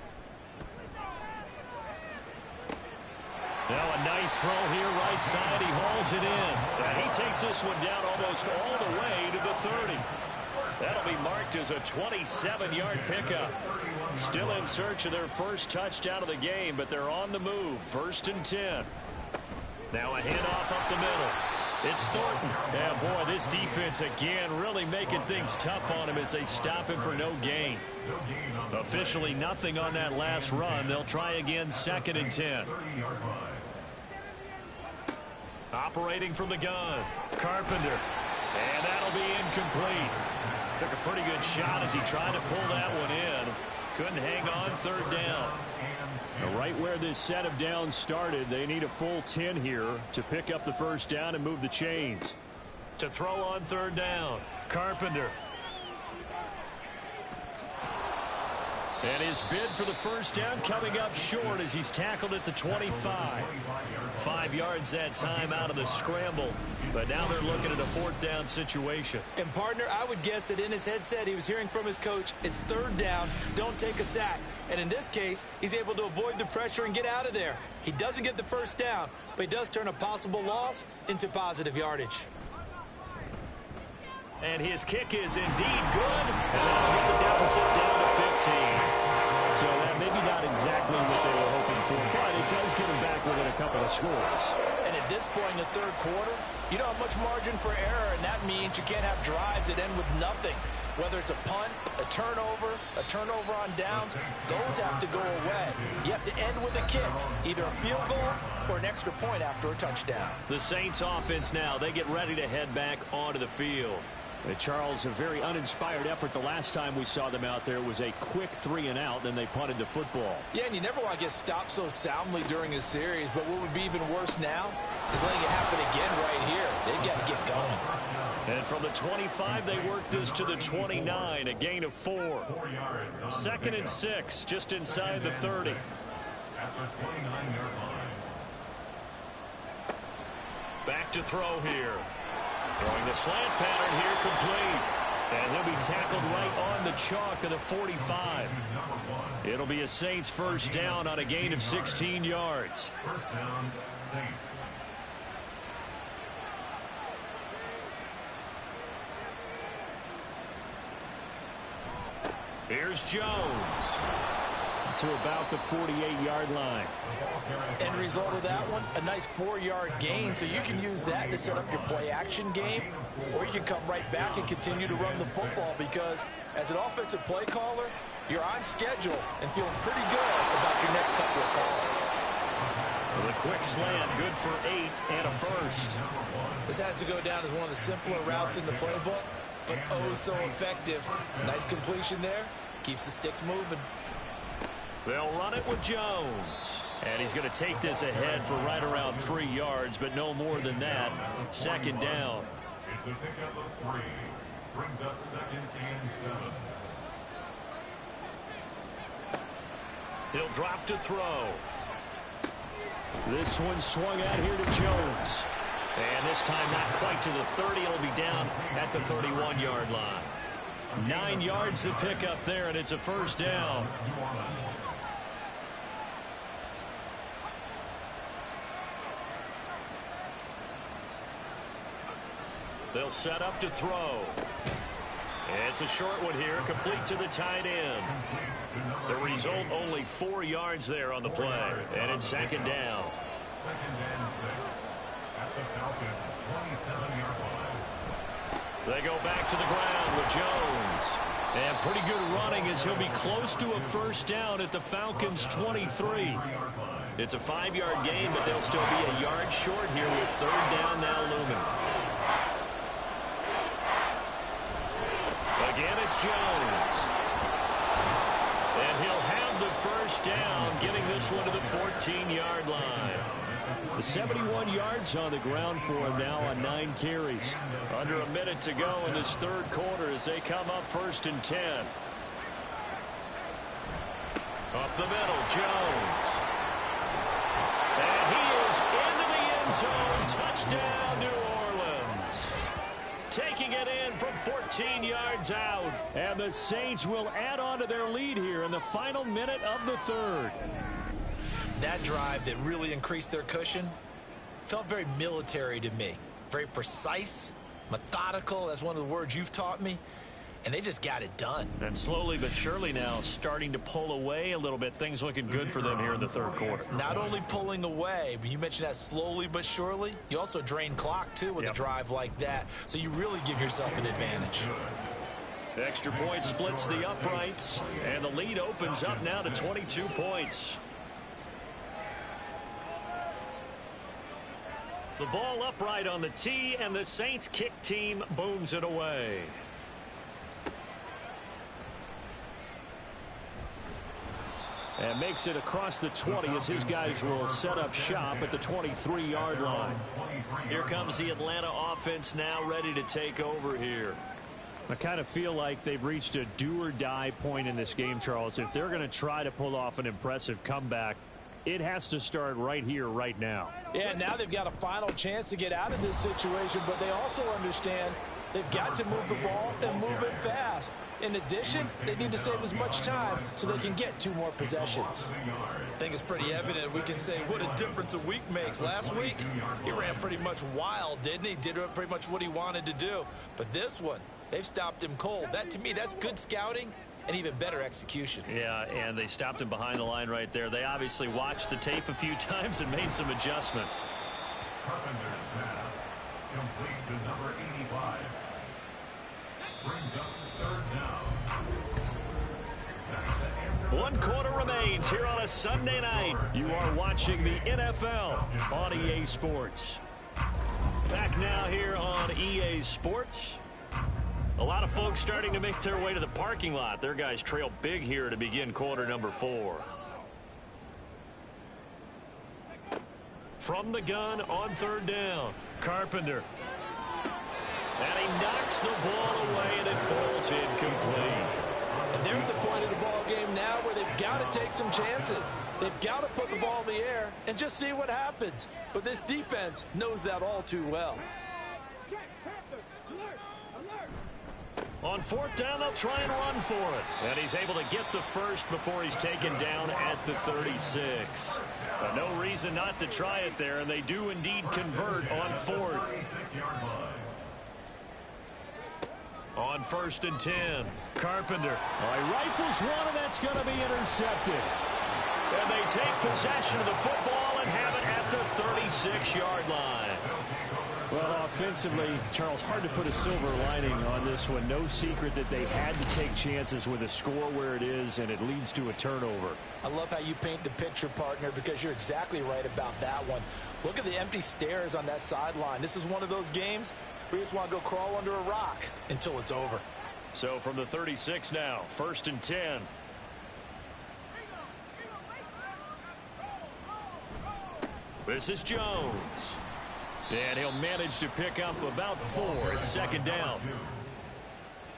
Now a nice throw here right side. He hauls it in. And he takes this one down almost all the way to the 30. That'll be marked as a 27-yard pickup. Still in search of their first touchdown of the game, but they're on the move. 1st and 10. Now a handoff up the middle. It's Thornton. Yeah, boy, this defense again really making things tough on him as they stop him for no gain. Officially nothing on that last run. They'll try again, 2nd and 10. Operating from the gun, Carpenter. And that'll be incomplete. Took a pretty good shot as he tried to pull that one in. Couldn't hang on, 3rd down. Right where this set of downs started, they need a full 10 here to pick up the 1st down and move the chains. To throw on 3rd down, Carpenter. And his bid for the 1st down coming up short as he's tackled at the 25. 5 yards that time out of the scramble. But now they're looking at a 4th down situation. And, partner, I would guess that in his headset he was hearing from his coach, it's 3rd down, don't take a sack. And in this case, he's able to avoid the pressure and get out of there. He doesn't get the 1st down, but he does turn a possible loss into positive yardage. And his kick is indeed good. And that'll get the deficit down to 15. So that maybe not exactly what they were hoping for, but it does get them back within a couple of scores. And at this point in the 3rd quarter, you don't have much margin for error, and that means you can't have drives that end with nothing. Whether it's a punt, a turnover on downs, those have to go away. You have to end with a kick, either a field goal or an extra point after a touchdown. The Saints offense now, they get ready to head back onto the field. Charles, a very uninspired effort. The last time we saw them out there was a quick 3-and-out, then they punted the football. Yeah, and you never want to get stopped so soundly during a series, but what would be even worse now is letting it happen again right here. They've got to get going. And from the 25, they work this to the 29, a gain of 4. 2nd and 6, just inside the 30. At the 29-yard line. Back to throw here. Throwing the slant pattern here, complete. And he'll be tackled right on the chalk of the 45. It'll be a Saints 1st down on a gain of 16 yards. 1st down, Saints. Here's Jones to about the 48-yard line. End result of that one, a nice 4-yard gain, so you can use that to set up your play-action game, or you can come right back and continue to run the football because as an offensive play caller, you're on schedule and feeling pretty good about your next couple of calls. With a quick slant, good for 8 and a 1st. This has to go down as one of the simpler routes in the playbook, but oh so effective. Nice completion there. Keeps the sticks moving. They'll run it with Jones. And he's going to take this ahead for right around 3 yards, but no more than that. 2nd down. It's a pickup of 3. Brings up 2nd and 7. He'll drop to throw. This one swung out here to Jones. And this time not quite to the 30. It'll be down at the 31-yard line. 9 yards to pick up there, and it's a 1st down. They'll set up to throw. It's a short one here, complete to the tight end. The result, only 4 yards there on the play, and it's 2nd down. 2nd and 6 at the Falcons' 27-yard line. They go back to the ground with Jones. And pretty good running as he'll be close to a 1st down at the Falcons' 23. It's a 5-yard gain, but they'll still be a yard short here with 3rd down now looming. Again, it's Jones. And he'll have the 1st down, getting this one to the 14-yard line. The 71 yards on the ground for him now on 9 carries. Under a minute to go in this 3rd quarter as they come up 1st and 10. Up the middle, Jones. And he is into the end zone. Touchdown, New Orleans. Taking it in from 14 yards out. And the Saints will add on to their lead here in the final minute of the 3rd. That drive that really increased their cushion felt very military to me. Very precise, methodical. That's one of the words you've taught me. and they just got it done. And slowly but surely now starting to pull away a little bit. Things looking good for them here in the third quarter. Not only pulling away, but you mentioned that slowly but surely. You also drain clock, too, with a drive like that. So you really give yourself an advantage. Extra point splits the uprights, and the lead opens up now to 22 points. The ball upright on the tee, and the Saints kick team booms it away. And makes it across the 20 as his guys will set up shop at the 23-yard line. Here comes the Atlanta offense now ready to take over here. I kind of feel like they've reached a do-or-die point in this game, Charles. If they're going to try to pull off an impressive comeback, it has to start right here, right now. Yeah, now they've got a final chance to get out of this situation, but they also understand they've got to move the ball and move it fast. In addition, they need to save as much time so they can get 2 more possessions. I think it's pretty evident. We can say what a difference a week makes. Last week, he ran pretty much wild, didn't he? Did pretty much what he wanted to do. But this one, they've stopped him cold. That, to me, that's good scouting and even better execution. Yeah, and they stopped him behind the line right there. They obviously watched the tape a few times and made some adjustments. Carpenter's pass complete to number 85. Brings up third down. 1 quarter remains here on a Sunday night. You are watching the NFL on EA Sports. Back now here on EA Sports. A lot of folks starting to make their way to the parking lot. Their guys trail big here to begin quarter number 4. From the gun on third down, Carpenter. And he knocks the ball away, and it falls incomplete. And they're at the point of the ball game now where they've got to take some chances. They've got to put the ball in the air and just see what happens. But this defense knows that all too well. On fourth down, they'll try and run for it. And he's able to get the first before he's taken down at the 36. But no reason not to try it there, and they do indeed convert on fourth. On 1st and 10, Carpenter. All right, rifles one, and that's going to be intercepted. And they take possession of the football and have it at the 36-yard line. Well, offensively, Charles, hard to put a silver lining on this one. No secret that they had to take chances with a score where it is, and it leads to a turnover. I love how you paint the picture, partner, because you're exactly right about that one. Look at the empty stares on that sideline. This is one of those games where you just want to go crawl under a rock until it's over. So from the 36 now, 1st and 10. This is Jones. And he'll manage to pick up about 4 at 2nd down.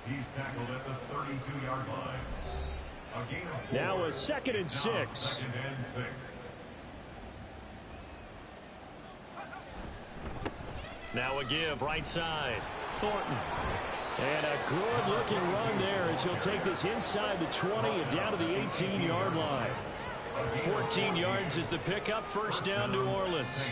He's tackled at the 32-yard line. A gain of 4. Now a 2nd and 6. 2nd and 6. Now a give right side. Thornton. And a good-looking run there as he'll take this inside the 20 and down to the 18-yard line. 14 yards is the pickup. 1st down, New Orleans.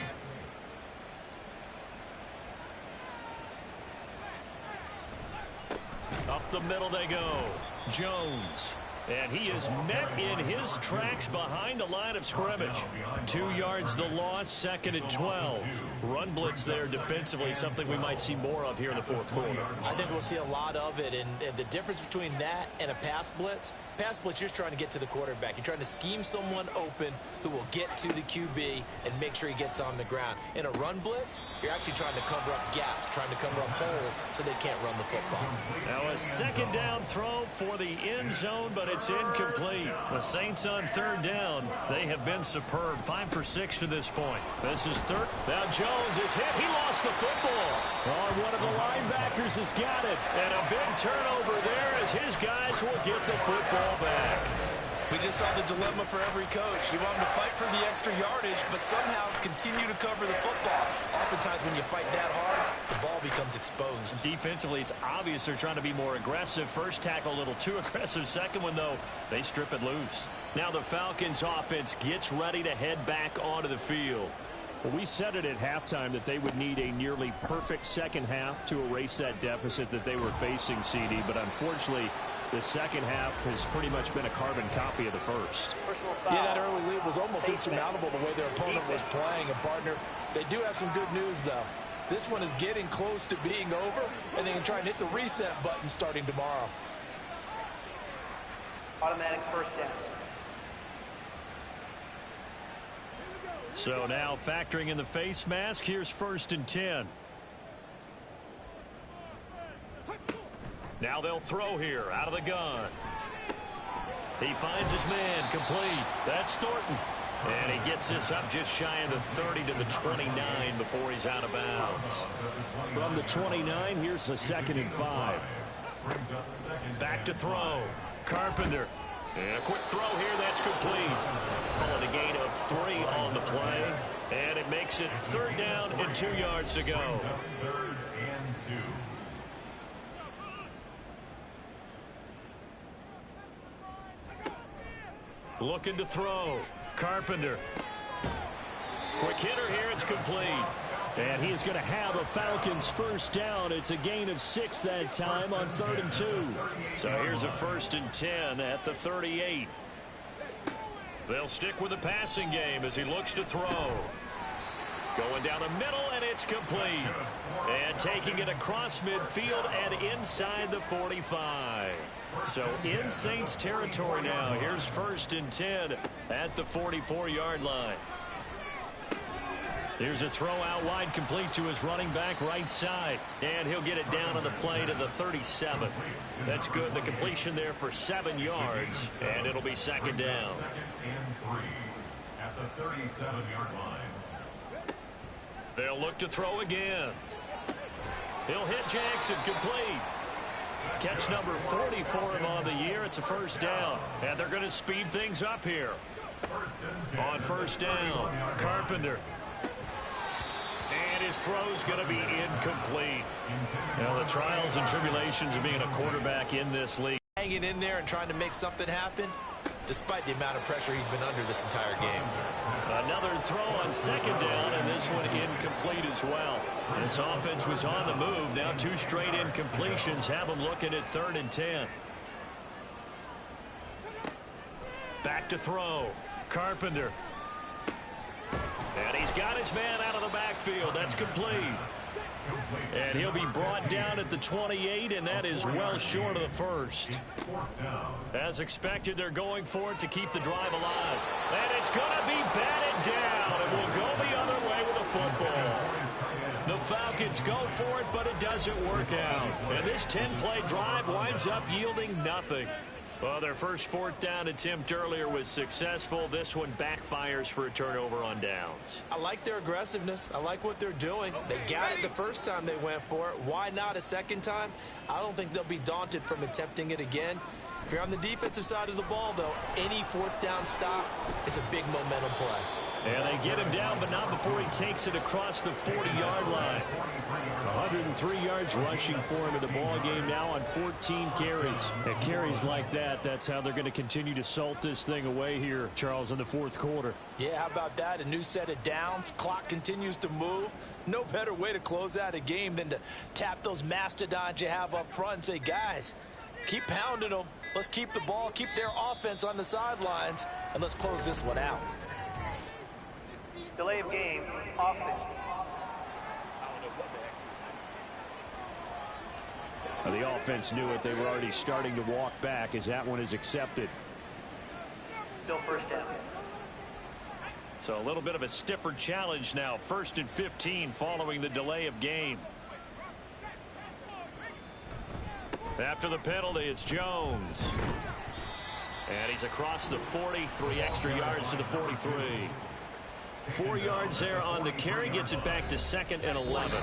Up the middle they go. Jones. And he is met in his tracks behind the line of scrimmage. 2 yards the loss, 2nd and 12. Run blitz there defensively, something we might see more of here in the 4th quarter. I think we'll see a lot of it, and the difference between that and a pass blitz, you're just trying to get to the quarterback. You're trying to scheme someone open who will get to the QB and make sure he gets on the ground. In a run blitz, you're actually trying to cover up gaps, trying to cover up holes so they can't run the football. Now a 2nd down throw for the end zone, but it's incomplete. The Saints on 3rd down. They have been superb. 5 for 6 to this point. This is 3rd. Now Jones is hit. He lost the football. Oh, one of the linebackers has got it. And a big turnover there as his guys will get the football back. We just saw the dilemma for every coach. You want them to fight for the extra yardage, but somehow continue to cover the football. Oftentimes when you fight that hard, the ball becomes exposed. Defensively, it's obvious they're trying to be more aggressive. First tackle a little too aggressive. Second one, though, they strip it loose. Now the Falcons offense gets ready to head back onto the field. Well, we said it at halftime that they would need a nearly perfect second half to erase that deficit that they were facing, CD. But unfortunately, the second half has pretty much been a carbon copy of the first. Yeah, that early lead was almost insurmountable the way their opponent was playing. And, partner, they do have some good news, though. This one is getting close to being over, and they can try and hit the reset button starting tomorrow. Automatic first down. So now factoring in the face mask, here's 1st and 10. Now they'll throw here out of the gun. He finds his man complete. That's Thornton. And he gets this up just shy of the 30 to the 29 before he's out of bounds. From the 29, here's a 2nd and 5. Back to throw. Carpenter. And a quick throw here, that's complete. Calling a gain of 3 on the play. And it makes it 3rd down and 2 yards to go. 3rd and 2. Looking to throw. Carpenter. Quick hitter here, it's complete. And he is going to have a Falcons 1st down. It's a gain of 6 that time on 3rd and 2. So here's a 1st and 10 at the 38. They'll stick with the passing game as he looks to throw. Going down the middle, and it's complete. And taking it across midfield and inside the 45. So in Saints territory now. Here's 1st and 10 at the 44-yard line. Here's a throw out wide, complete to his running back right side. And he'll get it down on the play to the 37. That's good. The completion there for 7 yards. And it'll be 2nd down. 2nd and 3 at the 37-yard line. They'll look to throw again. He'll hit Jackson, complete. Catch number 40 for him on the year. It's a 1st down. And they're going to speed things up here. On 1st down, Carpenter. And his throw's going to be incomplete. Now, the trials and tribulations of being a quarterback in this league. Hanging in there and trying to make something happen, despite the amount of pressure he's been under this entire game. Another throw on 2nd down, and this one incomplete as well. This offense was on the move. Now 2 straight incompletions have them looking at 3rd and 10. Back to throw. Carpenter. And he's got his man out of the backfield. That's complete. And he'll be brought down at the 28, and that is well short of the 1st. As expected, they're going for it to keep the drive alive. And it's going to be batted down, and we'll go the other way with a football. The Falcons go for it, but it doesn't work out. And this 10-play drive winds up yielding nothing. Well, their first 4th down attempt earlier was successful. This one backfires for a turnover on downs. I like their aggressiveness. I like what they're doing. They got it the first time they went for it. Why not a second time? I don't think they'll be daunted from attempting it again. If you're on the defensive side of the ball, though, any 4th down stop is a big momentum play. And they get him down, but not before he takes it across the 40-yard line. 103 yards rushing for him in the ball game now on 14 carries. And carries like that, that's how they're going to continue to salt this thing away here, Charles, in the 4th quarter. Yeah, how about that? A new set of downs. Clock continues to move. No better way to close out a game than to tap those mastodons you have up front and say, guys, keep pounding them. Let's keep the ball, keep their offense on the sidelines, and let's close this one out. Delay of game, offense. The offense knew it. They were already starting to walk back as that one is accepted. Still 1st down. So a little bit of a stiffer challenge now. 1st and 15 following the delay of game. After the penalty, it's Jones. And he's across the 40, 3 extra yards to the 43. 4 yards there on the carry, gets it back to 2nd and 11.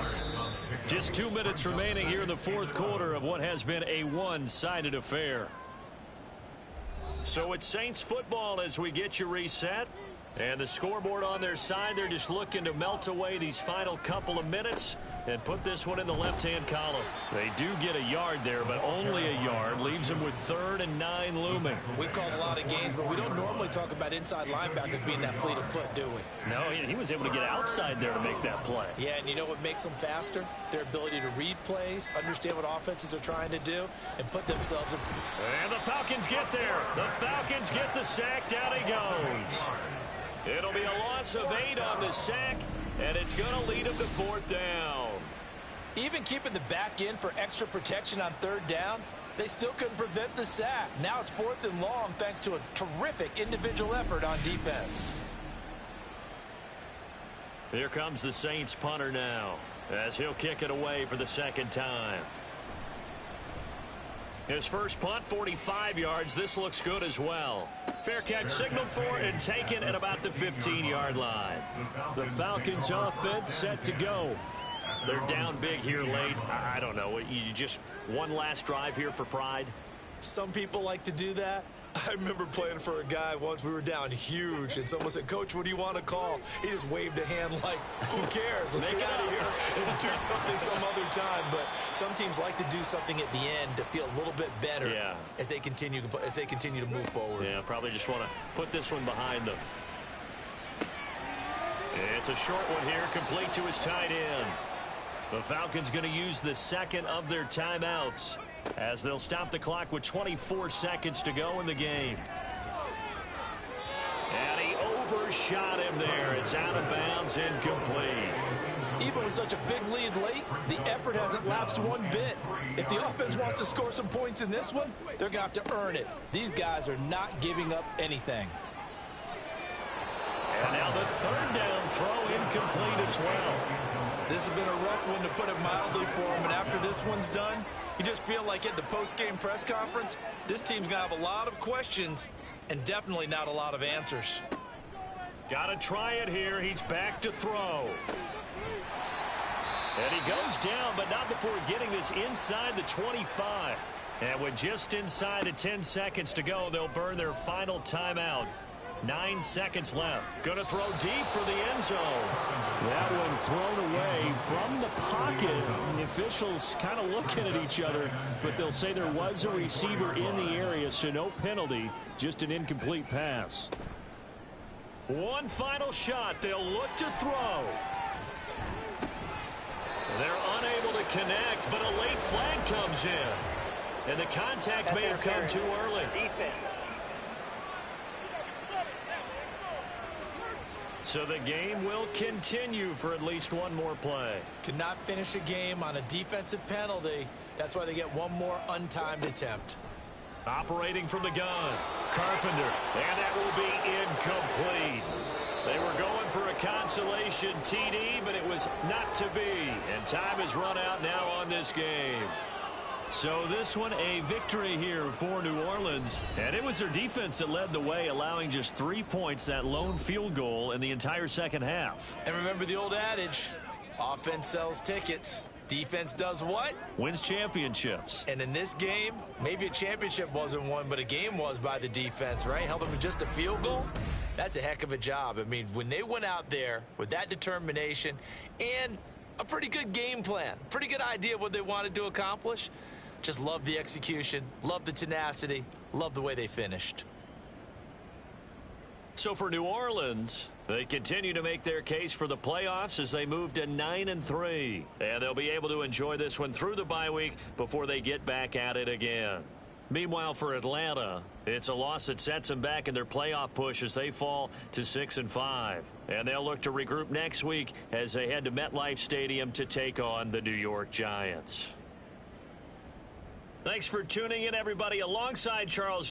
Just 2 minutes remaining here in the 4th quarter of what has been a one-sided affair. So it's Saints football as we get you reset. And the scoreboard on their side, they're just looking to melt away these final couple of minutes and put this one in the left-hand column. They do get a yard there, but only a yard. Leaves them with 3rd and 9 looming. We've called a lot of games, but we don't normally talk about inside linebackers being that fleet of foot, do we? No, he was able to get outside there to make that play. Yeah, and you know what makes them faster? Their ability to read plays, understand what offenses are trying to do, and put themselves in. And the Falcons get there. The Falcons get the sack. Down he goes. It'll be a loss of 8 on the sack, and it's going to lead them to 4th down. Even keeping the back in for extra protection on 3rd down, they still couldn't prevent the sack. Now it's 4th and long thanks to a terrific individual effort on defense. Here comes the Saints punter now, as he'll kick it away for the 2nd time. His first punt, 45 yards. This looks good as well. Fair catch signaled for and taken at about the 15-yard line. The Falcons offense set to go. They're down big here late. I don't know. You just one last drive here for pride? Some people like to do that. I remember playing for a guy once. We were down huge, and someone said, "Coach, what do you want to call?" He just waved a hand like, "Who cares? Let's get out of here and do something some other time." But some teams like to do something at the end to feel a little bit better as they continue to move forward. Yeah, probably just want to put this one behind them. It's a short one here, complete to his tight end. The Falcons going to use the 2nd of their timeouts, as they'll stop the clock with 24 seconds to go in the game. And he overshot him there. It's out of bounds, incomplete. Even with such a big lead late, the effort hasn't lapsed one bit. If the offense wants to score some points in this one, they're going to have to earn it. These guys are not giving up anything. And now the 3rd down throw incomplete as well. This has been a rough one, to put it mildly, for him. And after this one's done, you just feel like at the post-game press conference, this team's going to have a lot of questions and definitely not a lot of answers. Got to try it here. He's back to throw. And he goes down, but not before getting this inside the 25. And with just inside of 10 seconds to go, they'll burn their final timeout. 9 seconds left. Going to throw deep for the end zone. That one thrown away from the pocket. And the officials kind of looking at each other, but they'll say there was a receiver in the area, so no penalty, just an incomplete pass. One final shot. They'll look to throw. They're unable to connect, but a late flag comes in. And the contact may have come too early. Defense. So the game will continue for at least one more play. Cannot finish a game on a defensive penalty. That's why they get one more untimed attempt. Operating from the gun, Carpenter, and that will be incomplete. They were going for a consolation TD, but it was not to be. And time has run out now on this game. So this one a victory here for New Orleans. And it was their defense that led the way, allowing just 3 points, that lone field goal in the entire second half. And remember the old adage, offense sells tickets. Defense does what? Wins championships. And in this game, maybe a championship wasn't won, but a game was by the defense, right? Held them to just a field goal. That's a heck of a job. I mean, when they went out there with that determination and a pretty good game plan, pretty good idea of what they wanted to accomplish, just love the execution, love the tenacity, love the way they finished. So for New Orleans, they continue to make their case for the playoffs as they move to 9-3. And they'll be able to enjoy this one through the bye week before they get back at it again. Meanwhile, for Atlanta, it's a loss that sets them back in their playoff push as they fall to 6-5. And they'll look to regroup next week as they head to MetLife Stadium to take on the New York Giants. Thanks for tuning in, everybody. Alongside Charles